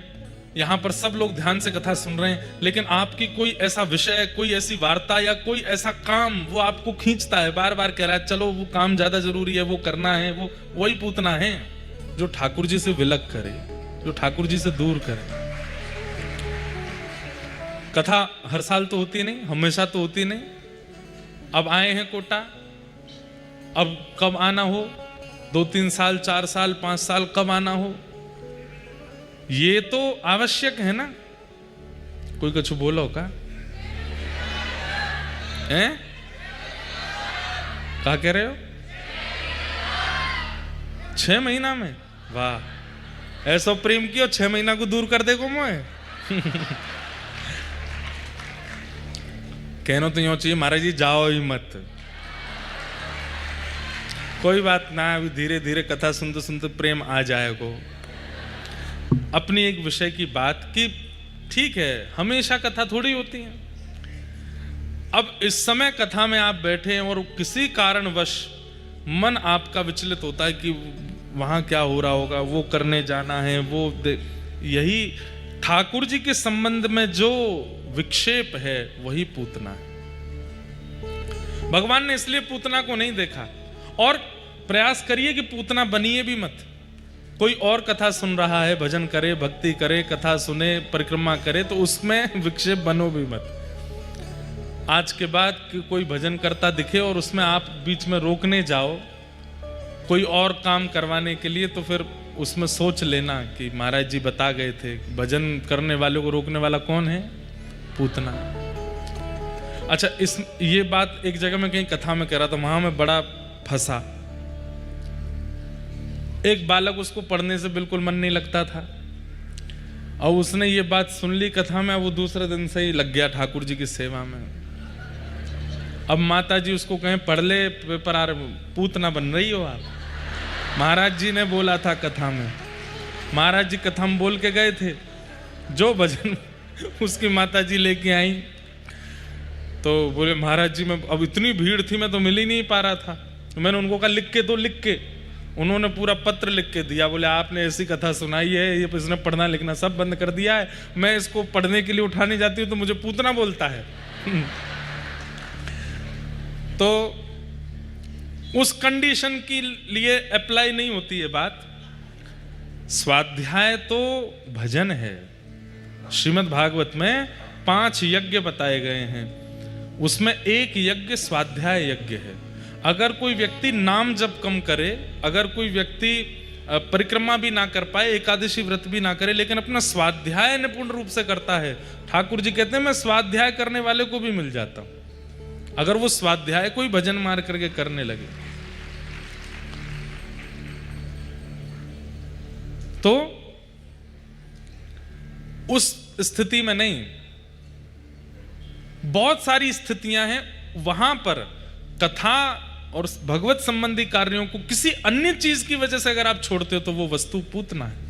यहां पर सब लोग ध्यान से कथा सुन रहे हैं, लेकिन आपकी कोई ऐसा विषय, कोई ऐसी वार्ता या कोई ऐसा काम वो आपको खींचता है, बार बार कह रहा है चलो वो काम ज्यादा जरूरी है, वो करना है, वो वही पूतना है जो ठाकुर जी से विलग करे, जो ठाकुर जी से दूर करे। कथा हर साल तो होती नहीं, हमेशा तो होती नहीं। अब आए हैं कोटा, अब कब आना हो, 2-3 साल, 4 साल, 5 साल, कब आना हो, ये तो आवश्यक है ना। कोई कुछ बोलो का हैं? क्या कह रहे हो? 6 महीना में? वाह, ऐसा प्रेम कियो 6 महीना को दूर कर देगो मोए। कहना तो यूं चाहिए महाराज जी जाओ ही मत। कोई बात ना, अभी धीरे धीरे कथा सुनते सुनते प्रेम आ जाएगा। अपनी एक विषय की बात कि ठीक है, हमेशा कथा थोड़ी होती है। अब इस समय कथा में आप बैठे हैं और किसी कारणवश मन आपका विचलित होता है कि वहां क्या हो रहा होगा, वो करने जाना है, यही ठाकुर जी के संबंध में जो विक्षेप है वही पूतना है। भगवान ने इसलिए पूतना को नहीं देखा। और प्रयास करिए कि पूतना बनिए भी मत। कोई और कथा सुन रहा है, भजन करे, भक्ति करे, कथा सुने, परिक्रमा करे, तो उसमें विक्षेप बनो भी मत। आज के बाद कोई भजन करता दिखे और उसमें आप बीच में रोकने जाओ कोई और काम करवाने के लिए, तो फिर उसमें सोच लेना कि महाराज जी बता गए थे भजन करने वालों को रोकने वाला कौन है? पूतना। अच्छा, ये बात एक जगह में कहीं कथा में कह रहा था, वहां में बड़ा फंसा। एक बालक, उसको पढ़ने से बिल्कुल मन नहीं लगता था और उसने ये बात सुन ली कथा में, वो दूसरे दिन से ही लग गया ठाकुर जी की सेवा में। अब माता जी उसको कहें पढ़ ले, पेपर आ रहे, पूतना बन रही हो आप। महाराज जी ने बोला था कथा में, महाराज जी कथा में बोल के गए थे, जो भजन उसकी माता जी लेके आई, तो बोले महाराज जी मैं, अब इतनी भीड़ थी मैं तो मिल ही नहीं पा रहा था, तो मैंने उनको कहा लिख के दो, लिख के। उन्होंने पूरा पत्र लिख के दिया, बोले आपने ऐसी कथा सुनाई है, ये इसने पढ़ना लिखना सब बंद कर दिया है, मैं इसको पढ़ने के लिए उठाने जाती हूँ तो मुझे पूतना बोलता है। तो उस कंडीशन के लिए अप्लाई नहीं होती है बात। स्वाध्याय तो भजन है। श्रीमद् भागवत में 5 यज्ञ बताए गए हैं, उसमें एक यज्ञ स्वाध्याय यज्ञ है। अगर कोई व्यक्ति नाम जप कम करे, अगर कोई व्यक्ति परिक्रमा भी ना कर पाए, एकादशी व्रत भी ना करे, लेकिन अपना स्वाध्याय निपुण रूप से करता है, ठाकुर जी कहते हैं मैं स्वाध्याय करने वाले को भी मिल जाता हूं। अगर वो स्वाध्याय कोई भजन मार करके करने लगे तो उस स्थिति में नहीं, बहुत सारी स्थितियां हैं वहां पर कथा और भगवत संबंधी कार्यों को किसी अन्य चीज की वजह से अगर आप छोड़ते हो तो वो वस्तु पूतना है।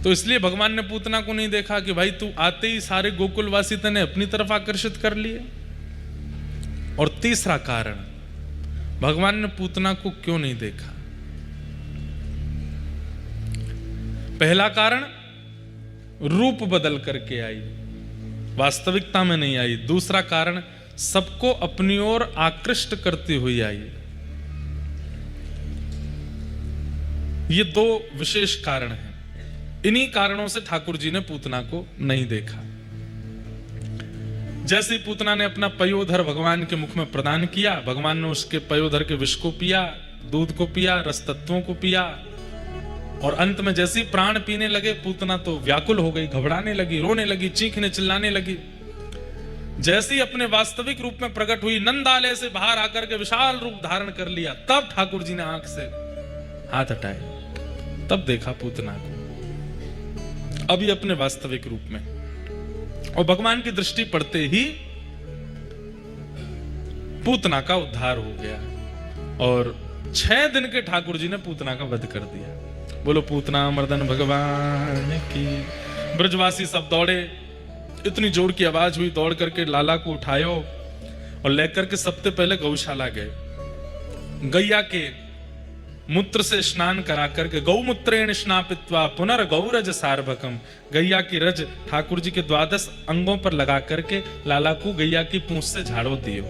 तो इसलिए भगवान ने पूतना को नहीं देखा कि भाई तू आते ही सारे गोकुलवासी तने अपनी तरफ आकर्षित कर लिए। और तीसरा कारण, भगवान ने पूतना को क्यों नहीं देखा? पहला कारण, रूप बदल करके आई, वास्तविकता में नहीं आई। दूसरा कारण, सबको अपनी ओर आकृष्ट करती हुई आई। ये 2 विशेष कारण हैं। इन्हीं कारणों से ठाकुर जी ने पूतना को नहीं देखा। जैसे ही पूतना ने अपना पयोधर भगवान के मुख में प्रदान किया, भगवान ने उसके पयोधर के विष को पिया, दूध को पिया, रस तत्वों को पिया, और अंत में जैसे ही प्राण पीने लगे, पूतना तो व्याकुल हो गई, घबराने लगी, रोने लगी, चीखने चिल्लाने लगी। जैसे ही अपने वास्तविक रूप में प्रकट हुई, नंदालय से बाहर आकर के विशाल रूप धारण कर लिया, तब ठाकुर जी ने आंख से हाथ हटाए, तब देखा पूतना को, अभी अपने वास्तविक रूप में। और भगवान की दृष्टि पड़ते ही पूतना का उद्धार हो गया और 6 दिन के ठाकुर जी ने पूतना का वध कर दिया। बोलो पूतना मर्दन भगवान की। ब्रजवासी सब दौड़े, इतनी जोर की आवाज हुई, दौड़ करके लाला को उठायो और लेकर के सबसे पहले गौशाला गए। गैया के मूत्र से स्नान करा करके, गौमूत्रेण स्नापित्वा पुनर्गौरज सार्वकम, गैया की रज ठाकुर जी के 12 अंगों पर लगा करके लाला को गैया की पूंछ से झाड़ो दियो।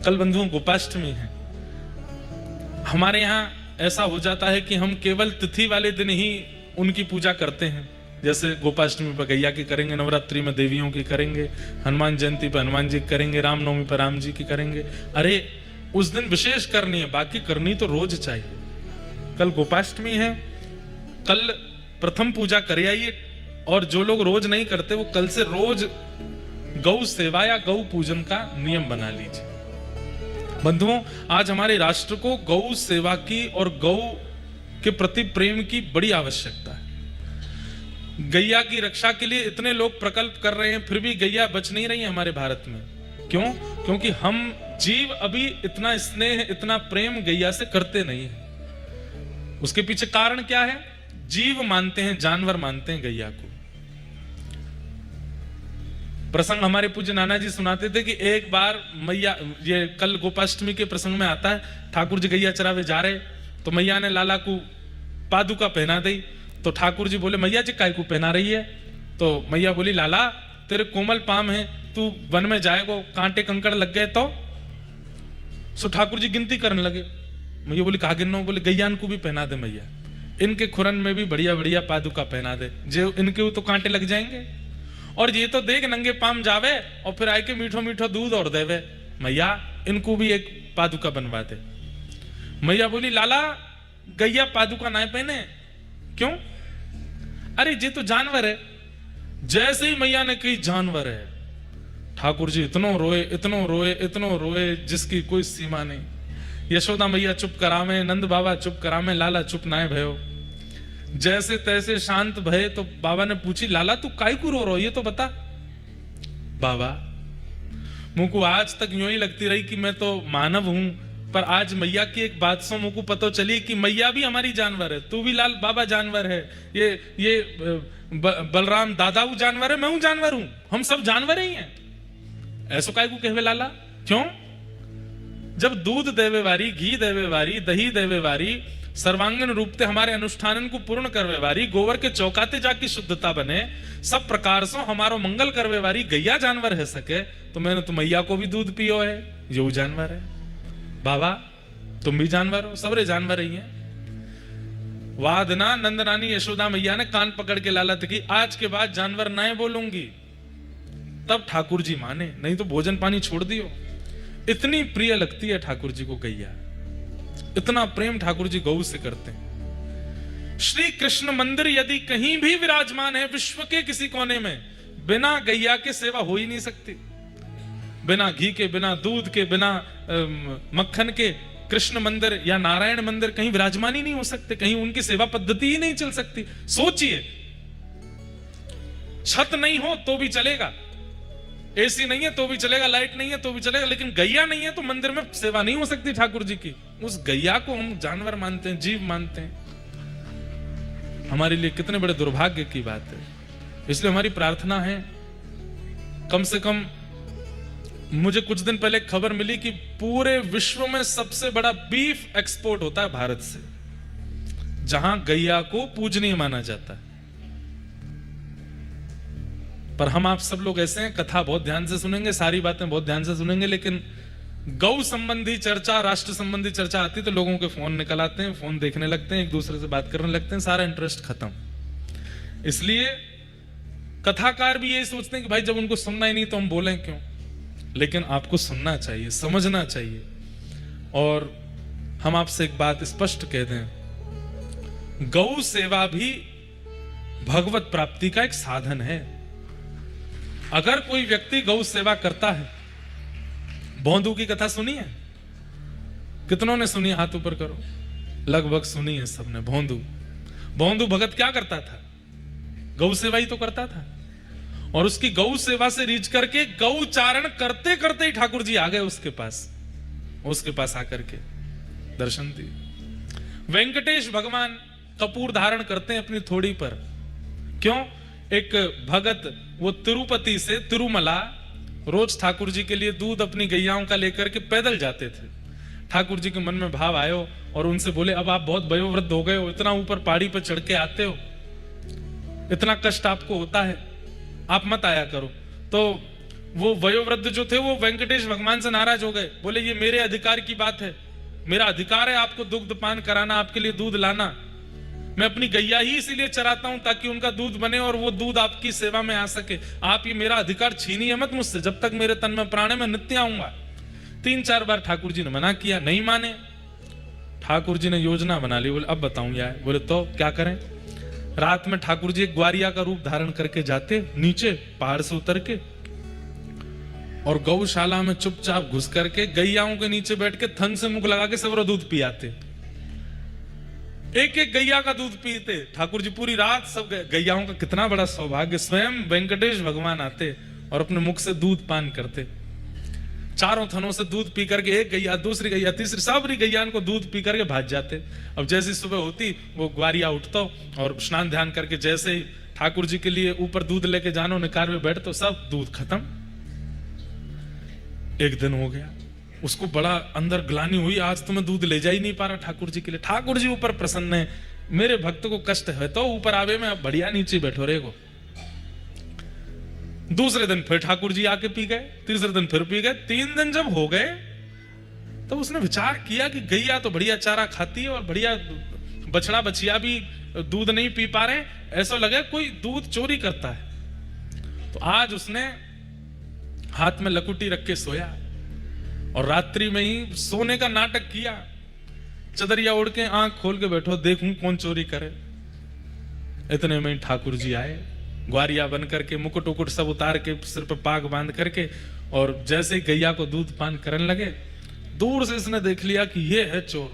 कल बंधुओं गोपाष्टमी है। हमारे यहाँ ऐसा हो जाता है कि हम केवल तिथि वाले दिन ही उनकी पूजा करते हैं। जैसे गोपाष्टमी पर गैया की करेंगे, नवरात्रि में देवियों की करेंगे, हनुमान जयंती पर हनुमान जी की करेंगे, रामनवमी पर राम जी की करेंगे। अरे उस दिन विशेष करनी है, बाकी करनी तो रोज चाहिए। कल गोपाष्टमी है, कल प्रथम पूजा कर आइए, और जो लोग रोज नहीं करते वो कल से रोज गौ सेवा या गौ पूजन का नियम बना लीजिए। बंधुओं, आज हमारे राष्ट्र को गौ सेवा की और गौ के प्रति प्रेम की बड़ी आवश्यकता है। गैया की रक्षा के लिए इतने लोग प्रकल्प कर रहे हैं, फिर भी गैया बच नहीं रही है हमारे भारत में। क्यों? क्योंकि हम जीव अभी इतना स्नेह, इतना प्रेम गैया से करते नहीं है। उसके पीछे कारण क्या है? जीव मानते हैं, जानवर मानते हैं गैया को। प्रसंग हमारे पूज्य नाना जी सुनाते थे कि एक बार मैया, ये कल गोपाष्टमी के प्रसंग में आता है, ठाकुर जी गैया चरावे जा रहे तो मैया ने लाला को पादुका पहना दी। तो ठाकुर जी बोले, मैया जी काय को पहना रही है? तो मैया बोली, लाला तेरे कोमल पाम है, तू वन में जाएगो, कांटे कंकड़ लग गए तो। सो ठाकुर जी गिनती करने लगे। मैया बोली, कहा गिनो? बोले, गैयान को भी पहना दे मैया, इनके खुरन में भी बढ़िया बढ़िया पादुका पहना दे, जो इनके तो कांटे लग जाएंगे, और ये तो देख नंगे पाम जावे और फिर आके मीठो मीठो दूध और देवे, मैया इनको भी एक पादुका बनवा दे। मैया बोली, लाला गैया पादुका ना पहने? क्यों? अरे ये तो जानवर है। जैसे ही मैया ने कही जानवर है, ठाकुर जी इतनो रोए, इतनो रोए, इतनो रोए, जिसकी कोई सीमा नहीं। यशोदा मैया चुप करावे, नंद बाबा चुप करावे, लाला चुप ना भयो। जैसे तैसे शांत भये तो बाबा ने पूछी, लाला तू काय को रो ये तो बता। बाबा मुझको आज तक यूं ही लगती रही कि मैं तो मानव हूं, पर आज मैया की एक बात से मुझको पता चली कि मैया भी हमारी जानवर है, तू भी लाल बाबा जानवर है, ये बलराम दादा वो जानवर है, मैं हूं जानवर हूं, हम सब जानवर ही हैं। ऐसो काय को कहवे लाला? क्यों? जब दूध देवे वारी, घी देवे वारी, दही देवे वारी, सर्वांगीण रूप से हमारे अनुष्ठान को पूर्ण करवे वारी, गोबर के चौकाते जाके शुद्धता बने, सब प्रकार से हमारो मंगल करवे वारी गैया जानवर है सके, तो मैंने तो मैया को भी दूध पियो है, यो जानवर है। बाबा तुम भी जानवर हो, सबरे जानवर ही हैं। वादना नंद रानी यशोदा मैया ने कान पकड़ के लालत की, आज के बाद जानवर ना बोलूंगी। तब ठाकुर जी माने, नहीं तो भोजन पानी छोड़ दियो। इतनी प्रिय लगती है ठाकुर जी को गैया, इतना प्रेम ठाकुर जी गौ से करते हैं। श्री कृष्ण मंदिर यदि कहीं भी विराजमान है विश्व के किसी कोने में, बिना गैया के सेवा हो ही नहीं सकती। बिना घी के, बिना दूध के, बिना मक्खन के कृष्ण मंदिर या नारायण मंदिर कहीं विराजमान ही नहीं हो सकते, कहीं उनकी सेवा पद्धति ही नहीं चल सकती। सोचिए, छत नहीं हो तो भी चलेगा, एसी नहीं है तो भी चलेगा, लाइट नहीं है तो भी चलेगा, लेकिन गैया नहीं है तो मंदिर में सेवा नहीं हो सकती ठाकुर जी की। उस गैया को हम जानवर मानते हैं, जीव मानते हैं। हमारे लिए कितने बड़े दुर्भाग्य की बात है। इसलिए हमारी प्रार्थना है, कम से कम मुझे कुछ दिन पहले खबर मिली कि पूरे विश्व में सबसे बड़ा बीफ एक्सपोर्ट होता है भारत से, जहां गैया को पूजनीय माना जाता है। पर हम आप सब लोग ऐसे हैं, कथा बहुत ध्यान से सुनेंगे, सारी बातें बहुत ध्यान से सुनेंगे, लेकिन गौ संबंधी चर्चा, राष्ट्र संबंधी चर्चा आती तो लोगों के फोन निकल आते हैं, फोन देखने लगते हैं, एक दूसरे से बात करने लगते हैं, सारा इंटरेस्ट खत्म। इसलिए कथाकार भी यही सोचते हैं कि भाई जब उनको सुनना ही नहीं तो हम बोलें क्यों। लेकिन आपको सुनना चाहिए, समझना चाहिए। और हम आपसे एक बात स्पष्ट कह दें, गौ सेवा भी भगवत प्राप्ति का एक साधन है। अगर कोई व्यक्ति गौ सेवा करता है, भोंदू की कथा सुनी है? कितनों ने सुनी? हाथ ऊपर करो। लगभग सुनी है सबने। भोंदू भगत क्या करता था? गौ सेवा ही तो करता था। और उसकी गौ सेवा से रीझ करके गौ चारण करते करते ही ठाकुर जी आ गए उसके पास आकर के दर्शन दिए। वेंकटेश भगवान कपूर धारण करते हैं अपनी थोड़ी पर। क्यों? एक भगत वो तिरुपति से तिरुमला रोज ठाकुर जी के लिए दूध अपनी गैयाओं का लेकर के पैदल जाते थे। ठाकुर जी के मन में भाव आयो और उनसे बोले, अब आप बहुत वयोवृद्ध हो गए हो, इतना ऊपर पहाड़ी पर चढ़ के आते हो, इतना कष्ट आपको होता है, आप मत आया करो। तो वो वयोवृद्ध जो थे वो वेंकटेश भगवान से नाराज हो गए, बोले ये मेरे अधिकार की बात है, मेरा अधिकार है आपको दुग्ध पान कराना, आपके लिए दूध लाना। मैं अपनी गैया ही इसीलिए चराता हूं ताकि उनका दूध बने और वो दूध आपकी सेवा में आ सके। आप ये मेरा अधिकार छीनिए मत मुझसे, जब तक मेरे तन में प्राण है मैं नित्य आऊंगा। 3-4 बार ठाकुर जी ने मना किया, नहीं माने। ठाकुर जी ने योजना बना ली, बोले अब बताऊं यार। बोले तो क्या करें? रात में ठाकुर जी एक ग्वारिया का रूप धारण करके जाते नीचे पहाड़ से उतर के, और गौशाला में चुपचाप घुस करके गैयाओं के नीचे बैठ के थन से मुख लगा के सबरो दूध पियाते। एक एक गैया का दूध पीते ठाकुर जी पूरी रात। सब गैयाओं का कितना बड़ा सौभाग्य, स्वयं वेंकटेश भगवान आते और अपने मुख से दूध पान करते। चारों थनों से दूध पी करके एक गैया, दूसरी गैया, तीसरी, सबरी गैया को दूध पी करके भाग जाते। अब जैसी सुबह होती वो ग्वारिया उठता और स्नान ध्यान करके जैसे ही ठाकुर जी के लिए ऊपर दूध लेके जानो निकार में बैठते, सब दूध खत्म। एक दिन हो गया, उसको बड़ा अंदर ग्लानि हुई, आज तो मैं दूध ले जा ही नहीं पा रहा ठाकुर जी के लिए। ठाकुर जी ऊपर प्रसन्न है, मेरे भक्त को कष्ट है तो ऊपर आवे में, अब बढ़िया नीचे बैठो रहेगो। दूसरे दिन फिर ठाकुर जी आके पी गए, तीसरे दिन फिर पी गए। 3 दिन जब हो गए तो उसने विचार किया कि गैया तो बढ़िया चारा खाती है और बढ़िया बछड़ा बछिया भी दूध नहीं पी पा रहे, ऐसा लगे कोई दूध चोरी करता है। तो आज उसने हाथ में लकुटी रख के सोया और रात्रि में ही सोने का नाटक किया। चदरिया ओढ़ के आंख खोल के बैठो, देखूं कौन चोरी करे। इतने में ठाकुर जी आए, ग्वारिया बन करके, मुकुट उकुट सब उतार के, सिर पर पाग बांध करके, और जैसे ही गैया को दूध पान करने लगे, दूर से इसने देख लिया कि ये है चोर।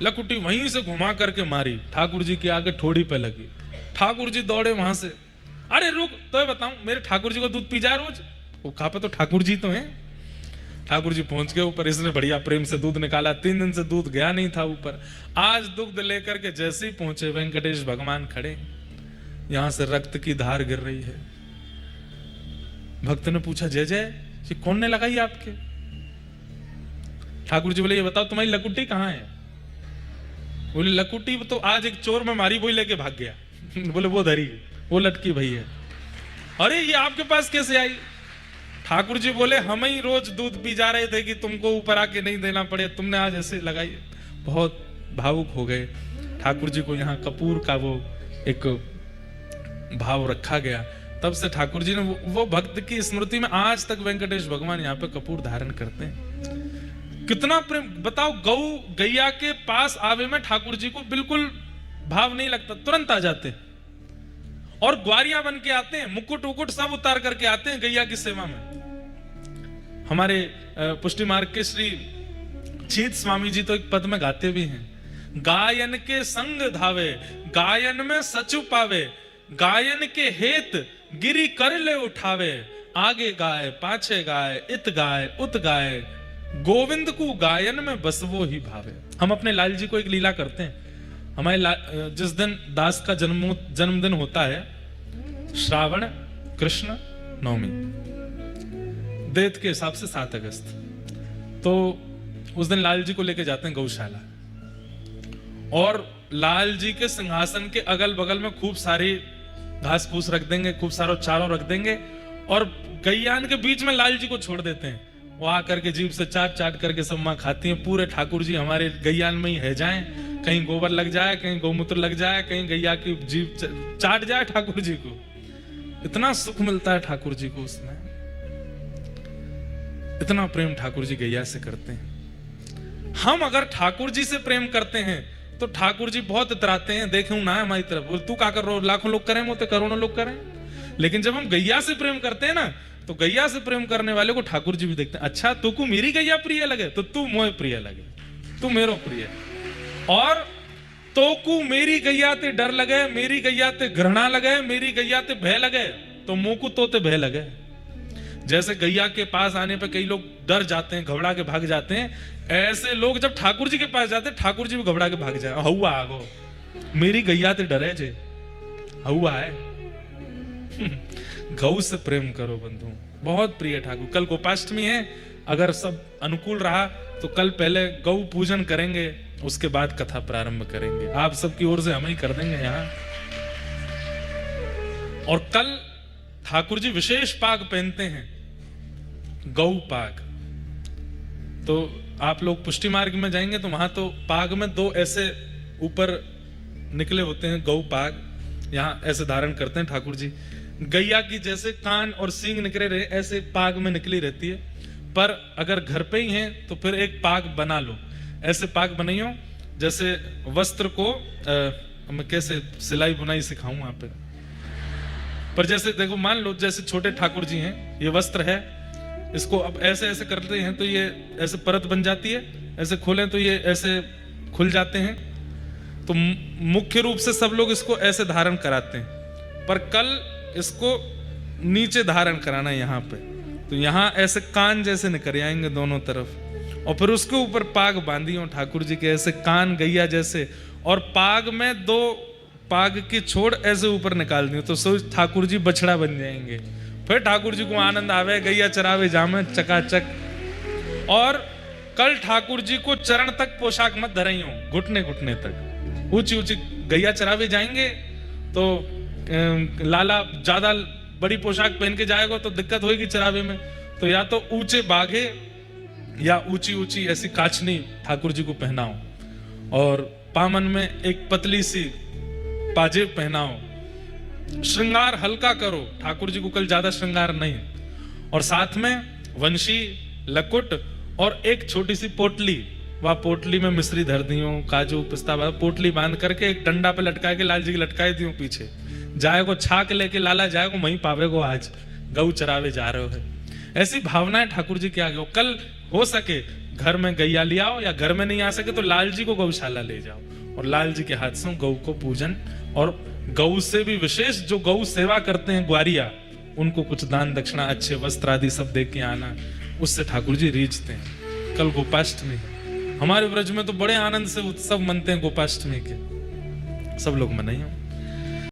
लकुटी वहीं से घुमा करके मारी, ठाकुर जी के आगे ठोड़ी पे लगी। ठाकुर जी दौड़े वहां से, अरे रुक, तो बताऊं मेरे ठाकुर जी को दूध पी जाए रोज। वो कहा पे तो ठाकुर जी तो हैं। ठाकुर जी पहुंच गए ऊपर, इसने बढ़िया प्रेम से दूध निकाला। 3 दिन से दूध गया नहीं था ऊपर। आज दुग्ध लेकर के जैसे ही पहुंचे, वेंकटेश भगवान खड़े, यहां से रक्त की धार गिर रही है। भक्त ने पूछा, जय जय, ये कौन ने लगाई आपके? ठाकुर जी बोले, ये बताओ तुम्हारी लकुटी कहां है? बोले, लकुटी तो आज एक चोर में मारी, वही लेके भाग गया। बोले, वो धरी, वो लटकी भई है। अरे ये आपके पास कैसे आई? ठाकुर जी बोले, हम ही रोज दूध पी जा रहे थे कि तुमको ऊपर आके नहीं देना पड़े, तुमने आज ऐसे लगाई। बहुत भावुक हो गए। ठाकुर जी को यहाँ कपूर का वो एक भाव रखा गया। तब से ठाकुर जी ने वो भक्त की स्मृति में आज तक वेंकटेश भगवान यहाँ पे कपूर धारण करते हैं। कितना प्रेम बताओ। गौ गैया के पास आवे में ठाकुर जी को बिल्कुल भाव नहीं लगता, तुरंत आ जाते और ग्वारिया बन के आते हैं, मुकुट उकुट सब उतार करके आते हैं गैया की सेवा में। हमारे पुष्टि मार्ग के श्री चीत स्वामी जी तो एक पद में गाते भी हैं, गायन के संग धावे, गायन में सचु पावे, गायन के हेत गिरी कर ले उठावे, आगे गाय पाछे गाय, इत गाय उत गाय, गोविंद को गायन में बस वो ही भावे। हम अपने लाल जी को एक लीला करते हैं। हमारे जिस दिन दास का जन्मदिन होता है, श्रावण कृष्ण नवमी, देत के हिसाब से 7 अगस्त, तो उस दिन लाल जी को लेके जाते हैं गौशाला, और लाल जी के सिंहासन के अगल बगल में खूब सारी घास फूस रख देंगे, खूब सारा चारों रख देंगे, और गैयान के बीच में लाल जी को छोड़ देते हैं। वो आकर के जीभ से चाट चाट करके सब माँ खाती हैं। पूरे ठाकुर जी हमारे गैयान में ही है जाएं, कहीं गोबर लग जाए, कहीं गौमूत्र लग जाए, कहीं गैया की जीभ चाट जाए ठाकुर जी को। इतना सुख मिलता है ठाकुर जी को उसमें, इतना प्रेम ठाकुर जी गैया से करते हैं। हम अगर ठाकुर जी से प्रेम करते हैं तो ठाकुर जी बहुत इतराते हैं, देखे ना हमारी तरफ, तू क्या कर रहा हो, लाखों लोग करें, मोते करोड़ों लोग करें। लेकिन जब हम गैया से प्रेम करते हैं ना, तो गैया से प्रेम करने वाले को ठाकुर जी भी देखते हैं, अच्छा तू को मेरी गैया प्रिय लगे तो तू मोए प्रिय लगे, तू मेरो प्रिय, और तो को मेरी गैया ते डर लगे, मेरी गैया ते घृणा लगे, मेरी गैया ते भय लगे, तो मुंह को तोते भय लगे। जैसे गैया के पास आने पे कई लोग डर जाते हैं, घबरा के भाग जाते हैं, ऐसे लोग जब ठाकुर जी के पास जाते हैं, ठाकुर जी भी घबरा के भाग जाए। हवा आगो मेरी गैया ते डरे जे, हवा है। गौ से प्रेम करो बंधु, बहुत प्रिय ठाकुर। कल गोपाष्टमी है, अगर सब अनुकूल रहा तो कल पहले गौ पूजन करेंगे, उसके बाद कथा प्रारंभ करेंगे। आप सबकी ओर से हम ही कर देंगे यहाँ। और कल ठाकुर जी विशेष पाग पहनते हैं, गौ पाग। तो आप लोग पुष्टि मार्ग में जाएंगे तो वहां तो पाग में 2 ऐसे ऊपर निकले होते हैं गौ पाग, यहाँ ऐसे धारण करते हैं ठाकुर जी। गैया की जैसे कान और सींग निकले रहे, ऐसे पाग में निकली रहती है। पर अगर घर पे ही हैं तो फिर एक पाग बना लो, ऐसे पाग बनाइयो जैसे वस्त्र को अब मैं कैसे सिलाई बुनाई सिखाऊं आप पे। पर जैसे देखो, मान लो जैसे छोटे ठाकुर जी हैं, ये वस्त्र है, इसको अब ऐसे ऐसे करते हैं तो ये ऐसे परत बन जाती है, ऐसे खोलें तो ये ऐसे खुल जाते हैं। तो मुख्य रूप से सब लोग इसको ऐसे धारण कराते हैं, पर कल इसको नीचे धारण कराना है यहाँ पे। तो यहाँ ऐसे कान जैसे निकल आएंगे दोनों तरफ, और फिर उसके ऊपर पाग बांधी हो ठाकुर जी के, ऐसे कान गैया जैसे, और पाग में 2 पाग की छोड़ ऐसे ऊपर निकाल दी, तो सोच ठाकुर जी बछड़ा बन जाएंगे। फिर ठाकुर जी को आनंद आवे, गैया चरावे जामे चकाचक। और कल ठाकुर जी को चरण तक पोशाक मत धरई हो, घुटने घुटने तक। ऊंची ऊंची गैया चरावे जाएंगे तो लाला ज्यादा बड़ी पोशाक पहन के जाएगा तो दिक्कत होगी चरावे में। तो या तो ऊंचे बाघे या ऊंची ऊंची ऐसी काचनी ठाकुर जी को पहनाओ, और पामन में एक पतली सी पाजेब पहनाओ। श्रृंगार हल्का करो, ठाकुर जी को कल ज्यादा श्रृंगार नहीं। और साथ में वंशी, लकुट और एक छोटी सी पोटली, वह पोटली में मिश्री धर दी हो, काजू पिस्ता, पोटली बांध करके एक डंडा पे लटका के लाल जी की लटकाई दी हो पीछे। जाएगो छाक लेके लाला जाएगो वहीं पावेगो, आज गऊ चरावे जा रहे हो है। ऐसी भावनाएं ठाकुर जी के आगे हो। कल हो सके घर में गैया ले आओ, या घर में नहीं आ सके तो लाल जी को गौशाला ले जाओ, और लाल जी के हाथ से गऊ को पूजन, और गऊ से भी विशेष जो गऊ सेवा करते हैं ग्वारिया, उनको कुछ दान दक्षिणा, अच्छे वस्त्र आदि सब दे के आना, उससे ठाकुर जी रीझते हैं। कल गोपाष्टमी, हमारे ब्रज में तो बड़े आनंद से उत्सव मनते हैं गोपाष्टमी के, सब लोग मनाइए।